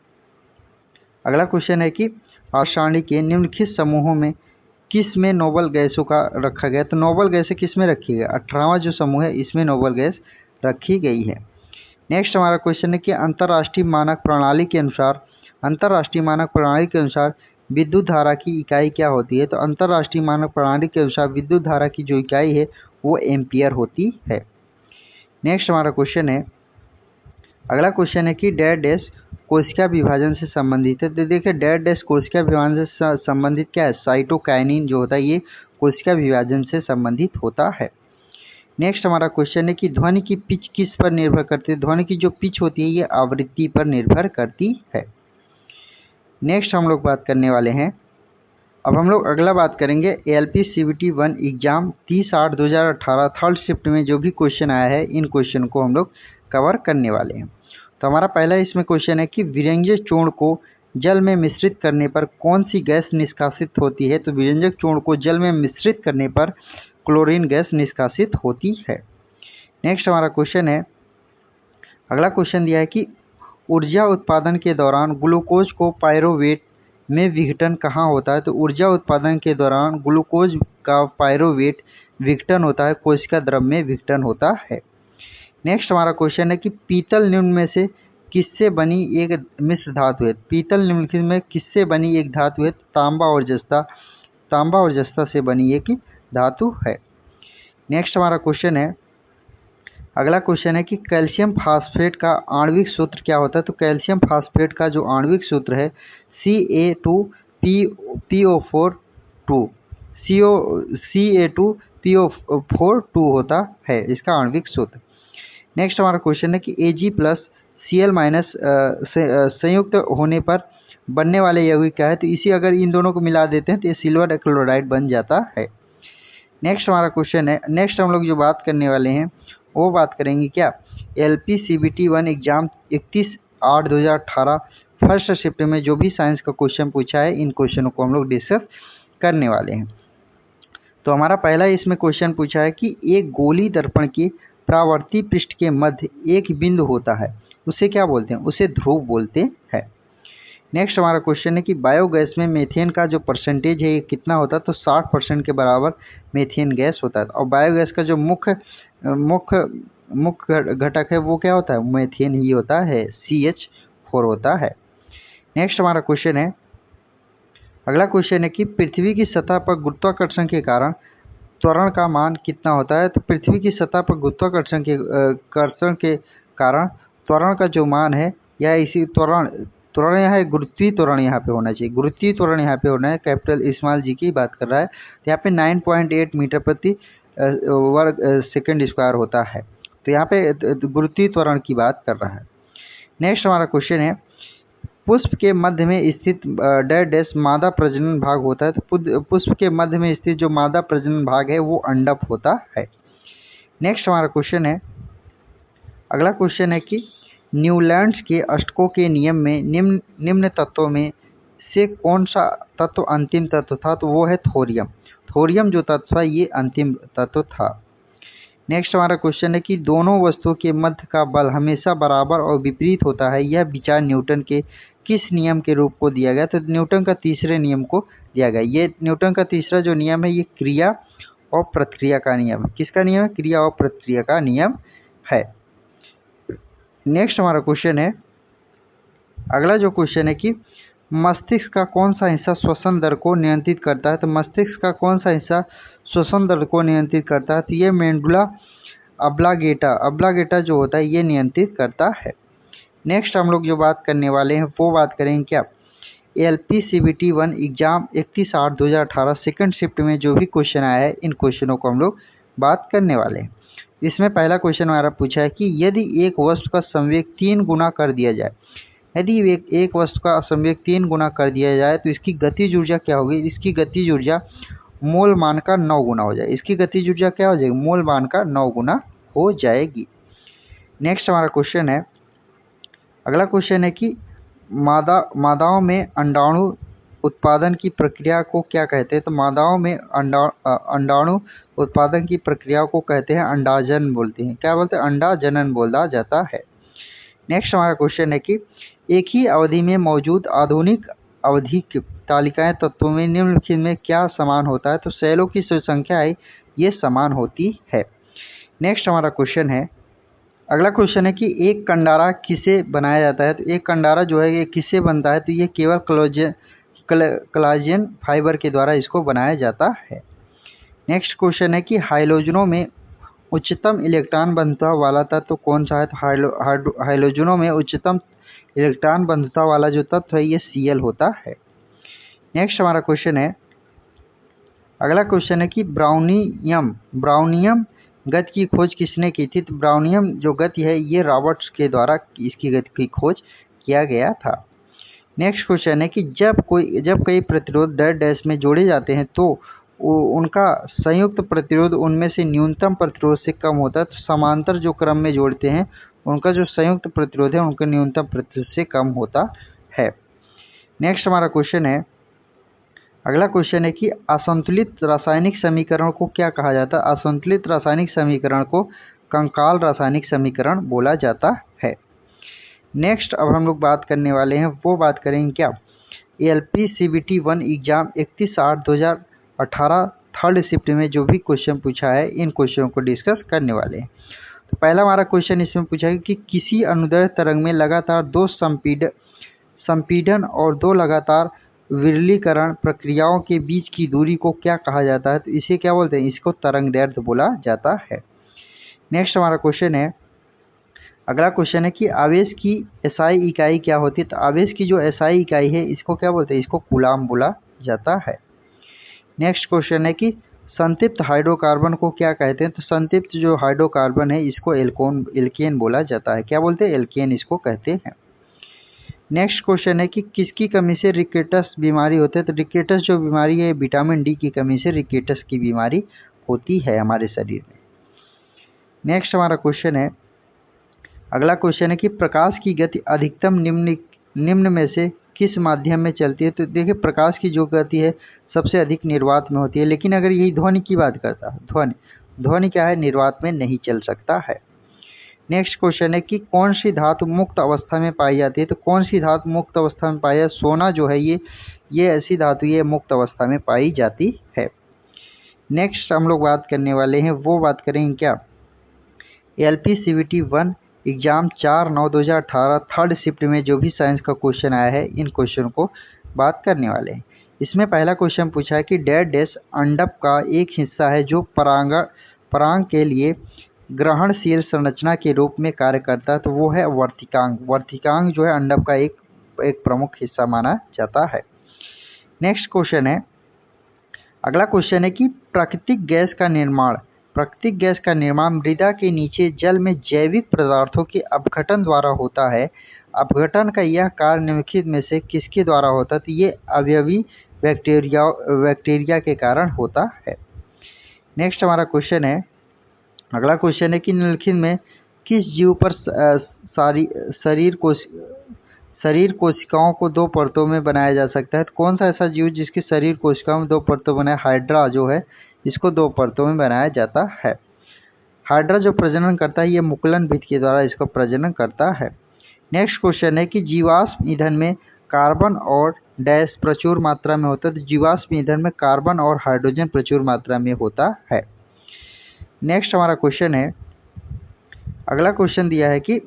अगला क्वेश्चन है कि आवर्त सारणी के निम्नलिखित समूहों में किस में नोबल गैसों का रखा गया? तो नोबल गैसें किस में रखी गई? 18वां जो समूह है इसमें नोबल गैस रखी गई है। नेक्स्ट हमारा क्वेश्चन है कि अंतर्राष्ट्रीय मानक प्रणाली के अनुसार विद्युत धारा की इकाई क्या होती है? तो अंतर्राष्ट्रीय मानक प्रणाली के अनुसार विद्युत धारा की जो इकाई है वो एम्पियर होती है। नेक्स्ट हमारा क्वेश्चन है, अगला क्वेश्चन है कि डेड डैश कोशिका विभाजन से संबंधित है। तो देखिए, डेड डैश कोशिका विभाजन से संबंधित क्या है? साइटोकाइनिन जो होता है ये कोशिका विभाजन से संबंधित होता है। नेक्स्ट हमारा क्वेश्चन है कि ध्वनि की पिच किस पर निर्भर करती है? ध्वनि की जो पिच होती है ये आवृत्ति पर निर्भर करती है। नेक्स्ट हम लोग बात करने वाले हैं, अब हम लोग अगला बात करेंगे LPCVT 1 एग्जाम 30/8/2018 थर्ड शिफ्ट में जो भी क्वेश्चन आया है इन क्वेश्चन को हम लोग कवर करने वाले हैं। तो हमारा पहला इसमें क्वेश्चन है कि विरंजक चूर्ण को जल में मिश्रित करने पर कौन सी गैस निष्कासित होती है? तो विरंजक चूर्ण को जल में मिश्रित करने पर क्लोरीन गैस निष्कासित होती है। नेक्स्ट हमारा क्वेश्चन है, अगला क्वेश्चन दिया है कि ऊर्जा उत्पादन के दौरान ग्लूकोज को पायरोवेट में विघटन कहाँ होता है? तो ऊर्जा उत्पादन के दौरान ग्लूकोज का पायरोवेट विघटन होता है, कोशिका द्रव में विघटन होता है। नेक्स्ट हमारा क्वेश्चन है कि पीतल निम्न में से किससे बनी एक मिश्र धातु है? पीतल निम्नलिखित में किससे बनी एक धातु है? तांबा और जस्ता से बनी एक धातु है। नेक्स्ट हमारा क्वेश्चन है, अगला क्वेश्चन है कि कैल्शियम फास्फेट का आणविक सूत्र क्या होता है? तो कैल्शियम फास्फेट का जो आणविक सूत्र है Ca2PO4 2 Ca2 PO4 2 होता है, इसका आणविक सूत्र। नेक्स्ट हमारा क्वेश्चन है कि Ag प्लस Cl माइनस संयुक्त होने पर बनने वाले यौगिक क्या है, तो इसी अगर इन दोनों को मिला देते हैं तो ये सिल्वर क्लोराइड बन जाता है। नेक्स्ट हमारा क्वेश्चन है, नेक्स्ट हम लोग जो बात करने वाले हैं वो बात करेंगे क्या, LPCBT1 एग्जाम 31/8/2018 फर्स्ट शिफ्ट में जो भी साइंस का क्वेश्चन पूछा है, इन क्वेश्चनों को हम लोग डिस्कस करने वाले हैं। तो हमारा पहला इसमें क्वेश्चन पूछा है कि एक गोली दर्पण के परावर्ती पृष्ठ के मध्य एक बिंदु होता है, उसे क्या बोलते हैं, उसे ध्रुव बोलते हैं। नेक्स्ट हमारा क्वेश्चन है कि बायोगैस में मीथेन का जो परसेंटेज है ये कितना होता है, तो 60% के बराबर मीथेन गैस होता है। और बायोगैस का जो मुख्य मुख्य मुख्य घटक है वो क्या होता है, मीथेन ही होता है, CH4 होता है। नेक्स्ट हमारा क्वेश्चन है, अगला क्वेश्चन है कि पृथ्वी की सतह पर गुरुत्वाकर्षण के कारण त्वरण का मान कितना होता है, तो पृथ्वी की सतह पर गुरुत्वाकर्षण के कारण त्वरण का जो मान है, यह इसी त्वरण यहाँ गुरुत्वीय त्वरण यहाँ पे होना चाहिए, गुरुत्वीय त्वरण यहाँ पे होना है, कैपिटल स्मॉल जी की बात कर रहा है, तो यहाँ पे 9.8 मीटर प्रति वर्ग सेकंड स्क्वायर होता है, तो यहाँ पे गुरुत्वीय त्वरण की बात कर रहा है। नेक्स्ट हमारा क्वेश्चन है, पुष्प के मध्य में स्थित डैश मादा प्रजनन भाग होता है, तो पुष्प के मध्य में स्थित जो मादा प्रजनन भाग है वो अंडक होता है। नेक्स्ट हमारा क्वेश्चन है, अगला क्वेश्चन है कि न्यूलैंड्स के अष्टकों के नियम में निम्न तत्वों में से कौन सा तत्व अंतिम तत्व था, तो वो है थोरियम। थोरियम जो तत्व था ये अंतिम तत्व था। नेक्स्ट हमारा क्वेश्चन है कि दोनों वस्तुओं के मध्य का बल हमेशा बराबर और विपरीत होता है, यह विचार न्यूटन के किस नियम के रूप को दिया गया, तो न्यूटन का तीसरे नियम को दिया गया। ये न्यूटन का तीसरा जो नियम है ये क्रिया और प्रतिक्रिया का नियम है। किसका नियम है, क्रिया और प्रतिक्रिया का नियम है। नेक्स्ट हमारा क्वेश्चन है, अगला जो क्वेश्चन है कि मस्तिष्क का कौन सा हिस्सा श्वसन दर को नियंत्रित करता है, तो मस्तिष्क का कौन सा हिस्सा श्वसन दर को नियंत्रित करता है, तो ये मेंडुला अब्लागेटा जो होता है ये नियंत्रित करता है। नेक्स्ट हम लोग जो बात करने वाले हैं वो बात करेंगे क्या, LPCBT1 एग्जाम 31/8/2018 सेकंड शिफ्ट में जो भी क्वेश्चन आया है, इन क्वेश्चनों को हम लोग बात करने वाले हैं। इसमें पहला क्वेश्चन हमारा पूछा है कि यदि एक वस्तु का संवेग 3 गुना कर दिया जाए, यदि एक वस्तु का संवेग 3 गुना कर दिया जाए तो इसकी गतिज ऊर्जा क्या होगी, इसकी गतिज ऊर्जा मोल मान का 9 गुना हो जाए, इसकी गतिज ऊर्जा क्या हो जाएगी, मोल मान का 9 गुना हो जाएगी। नेक्स्ट हमारा क्वेश्चन है, अगला क्वेश्चन है कि मादाओं में अंडाणु उत्पादन की प्रक्रिया को क्या कहते हैं, तो मादाओं में अंडाणु उत्पादन की प्रक्रिया को कहते हैं अंडाजन बोलते हैं, क्या बोलते हैं, अंडाजनन बोला जाता है। नेक्स्ट हमारा क्वेश्चन है कि एक ही अवधि में मौजूद आधुनिक आवधिक तालिकाएं तत्वों में निम्नलिखित में क्या समान होता है, तो सेलों की जो संख्या है ये समान होती है। नेक्स्ट हमारा क्वेश्चन है, अगला क्वेश्चन है कि एक कंडारा किसे बनाया जाता है, तो एक कंडारा जो है ये किससे बनता है, तो ये केवल कोलाजन फाइबर के द्वारा इसको बनाया जाता है। नेक्स्ट क्वेश्चन है कि हाइलोजनों में उच्चतम इलेक्ट्रॉन बंधुता वाला तत्व कौन सा है, तो हाइलोजनों में उच्चतम इलेक्ट्रॉन बंधुता वाला जो तत्व है ये Cl होता है। नेक्स्ट हमारा क्वेश्चन है, अगला क्वेश्चन है कि ब्राउनियम गति की खोज किसने की थी, तो ब्राउनियम जो गति है ये रॉबर्ट्स के द्वारा इसकी गति की खोज किया गया था। नेक्स्ट क्वेश्चन है कि जब कई प्रतिरोध डैश में जोड़े जाते हैं तो उनका संयुक्त प्रतिरोध उनमें से न्यूनतम प्रतिरोध से कम होता है, तो समांतर जो क्रम में जोड़ते हैं उनका जो संयुक्त प्रतिरोध है उनका न्यूनतम प्रतिरोध से कम होता है। नेक्स्ट हमारा क्वेश्चन है, अगला क्वेश्चन है कि असंतुलित रासायनिक समीकरण को क्या कहा जाता है, असंतुलित रासायनिक समीकरण को कंकाल रासायनिक समीकरण बोला जाता है। नेक्स्ट अब हम लोग बात करने वाले हैं वो बात करेंगे क्या, LPCBT1 एग्जाम 31/8/2018 थर्ड शिफ्ट में जो भी क्वेश्चन पूछा है इन क्वेश्चनों को डिस्कस करने वाले हैं। तो पहला हमारा क्वेश्चन इसमें पूछा है कि किसी अनुदैर्ध्य तरंग में लगातार 2 संपीड़न और 2 लगातार विरलीकरण प्रक्रियाओं के बीच की दूरी को क्या कहा जाता है, तो इसे क्या बोलते हैं, इसको तरंगदैर्ध्य बोला जाता है। नेक्स्ट हमारा क्वेश्चन है, अगला क्वेश्चन है कि आवेश की एसआई इकाई क्या होती है, तो आवेश की जो एसआई इकाई है इसको क्या बोलते हैं, इसको कूलाम बोला जाता है। नेक्स्ट क्वेश्चन है कि संतृप्त हाइड्रोकार्बन को क्या कहते हैं? तो संतृप्त जो हाइड्रोकार्बन है इसको एल्केन बोला जाता है। क्या बोलते हैं? एल्केन इसको कहते हैं। नेक्स्ट क्वेश्चन है कि किसकी कमी से रिकेटस बीमारी होती है? तो रिकेटस जो बीमारी है विटामिन डी की कमी से रिकेटस की बीमारी होती है हमारे शरीर में। नेक्स्ट हमारा क्वेश्चन है, अगला क्वेश्चन है कि प्रकाश की गति अधिकतम निम्न में से किस माध्यम में चलती है? तो देखिए प्रकाश की जो गति है सबसे अधिक निर्वात में होती है, लेकिन अगर यही ध्वनि की बात करता है, ध्वनि क्या है? निर्वात में नहीं चल सकता है। नेक्स्ट क्वेश्चन है कि कौन सी धातु मुक्त अवस्था में पाई जाती है? तो कौन सी धातु मुक्त अवस्था में पाई जाती है? सोना जो है ये ऐसी धातु ये मुक्त अवस्था में पाई जाती है। नेक्स्ट हम लोग बात करने वाले हैं, वो बात करेंगे क्या? LP CVT 1 exam 4/9/2018 third shift में जो भी साइंस का क्वेश्चन आया है इन क्वेश्चन को बात करने वाले हैं। इसमें पहला क्वेश्चन पूछा है कि डैश अंडप का एक हिस्सा है जो पराग के लिए ग्रहणशील संरचना के रूप में कार्य करता है, तो वो है वर्तिकांग। वर्तिकांग जो है अंडप का एक प्रमुख हिस्सा माना जाता है। नेक्स्ट क्वेश्चन है, अगला क्वेश्चन है कि प्राकृतिक गैस का निर्माण मृदा के नीचे जल में जैविक पदार्थों के अपघटन द्वारा होता है। अपघटन का यह कार्य निम्नलिखित में से किसके द्वारा होता है? तो ये अवयवी बैक्टीरिया के कारण होता है। नेक्स्ट हमारा क्वेश्चन है, अगला क्वेश्चन है कि निम्नलिखित में किस जीव पर शरीर कोशिकाओं को दो परतों में बनाया जा सकता है? तो कौन सा ऐसा जीव जिसकी शरीर कोशिकाओं में दो परतों बनाया? हाइड्रा जो है इसको दो परतों में बनाया जाता है। हाइड्रा जो प्रजनन करता है ये मुकुलन भित्ति के द्वारा इसका प्रजनन करता है। नेक्स्ट क्वेश्चन है कि जीवाश्म ईंधन में कार्बन और डैश प्रचुर मात्रा में होता है। तो जीवाश्म ईंधन में कार्बन और हाइड्रोजन प्रचुर मात्रा में होता है। नेक्स्ट हमारा क्वेश्चन है, अगला क्वेश्चन दिया है कि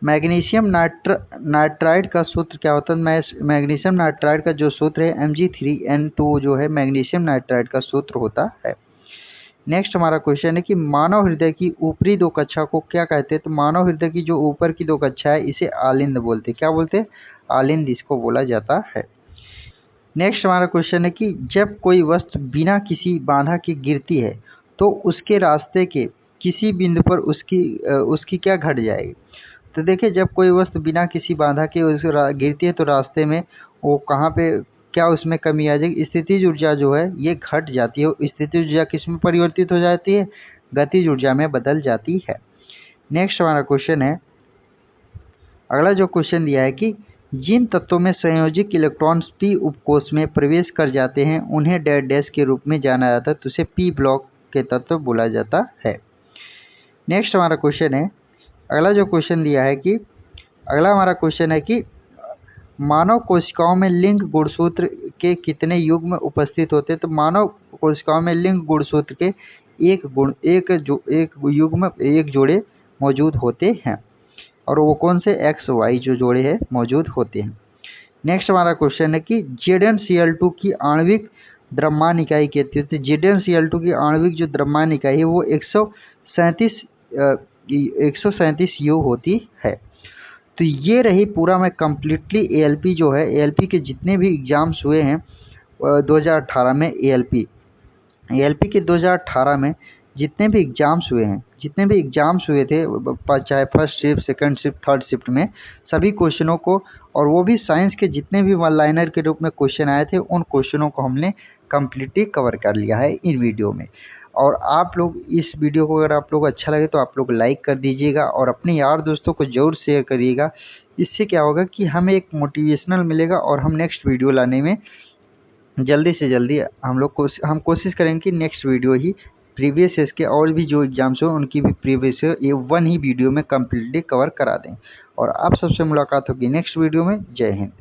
मैग्नीशियम नाइट्राइड का सूत्र क्या होता है? मैग्नीशियम नाइट्राइड का जो सूत्र है Mg3N2 जो है मैग्नीशियम नाइट्राइड का सूत्र होता है। नेक्स्ट हमारा क्वेश्चन है कि मानव हृदय की ऊपरी दो कक्षा को क्या कहते हैं? तो मानव हृदय की जो ऊपर की दो कक्षा है इसे आलिंद बोलते हैं। क्या बोलते हैं? आलिंद इसको बोला जाता है। नेक्स्ट हमारा क्वेश्चन है कि जब कोई वस्तु बिना किसी बाधा के गिरती है तो उसके रास्ते के किसी बिंदु पर उसकी क्या घट जाएगी? तो देखिए जब कोई वस्तु बिना किसी बाधा के गिरती है तो रास्ते में वो कहाँ पे क्या उसमें कमी आ जाएगी? स्थितिज ऊर्जा जो है ये घट जाती है। स्थितिज ऊर्जा किस में परिवर्तित हो जाती है? गतिज ऊर्जा में बदल जाती है। नेक्स्ट हमारा क्वेश्चन है, अगला जो क्वेश्चन दिया है कि जिन तत्वों में संयोजित इलेक्ट्रॉन p उपकोष में प्रवेश कर जाते हैं उन्हें डैश के रूप में जाना जाता है, तो उसे p ब्लॉक के तत्व बोला जाता है। नेक्स्ट हमारा क्वेश्चन है, अगला जो क्वेश्चन दिया है कि अगला हमारा क्वेश्चन है कि मानव कोशिकाओं में लिंग गुणसूत्र के कितने युग्म उपस्थित होते हैं? तो मानव कोशिकाओं में लिंग गुणसूत्र के एक जोड़े मौजूद होते हैं, और वो कौन से? XY जो जोड़े हैं मौजूद होते हैं। नेक्स्ट हमारा क्वेश्चन है कि ZnCl2 की आणविक द्रव्यमान इकाई कहती है। तो ZnCl2 की आणविक जो द्रव्यमान इकाई है वो 137 U होती है। तो ये रही पूरा मैं कम्प्लीटली ALP जो है ALP के जितने भी एग्ज़ाम्स हुए हैं 2018 में ALP के 2018 में जितने भी एग्ज़ाम्स हुए थे चाहे first shift, second shift, third shift में सभी क्वेश्चनों को, और वो भी साइंस के जितने भी वन लाइनर के रूप में क्वेश्चन आए थे उन क्वेश्चनों को हमने कम्प्लीटली कवर कर लिया है इन वीडियो में। और आप लोग इस वीडियो को अगर आप लोग अच्छा लगे तो आप लोग लाइक कर दीजिएगा और अपने यार दोस्तों को ज़रूर शेयर करिएगा। इससे क्या होगा कि हमें एक मोटिवेशनल मिलेगा और हम नेक्स्ट वीडियो लाने में जल्दी से जल्दी हम कोशिश करेंगे कि नेक्स्ट वीडियो ही प्रीवियस ईयर के और भी जो एग्ज़ाम्स हो उनकी भी प्रीवियस ईयर वन ही वीडियो में कम्प्लीटली कवर करा दें। और आप सबसे मुलाकात होगी नेक्स्ट वीडियो में। जय हिंद।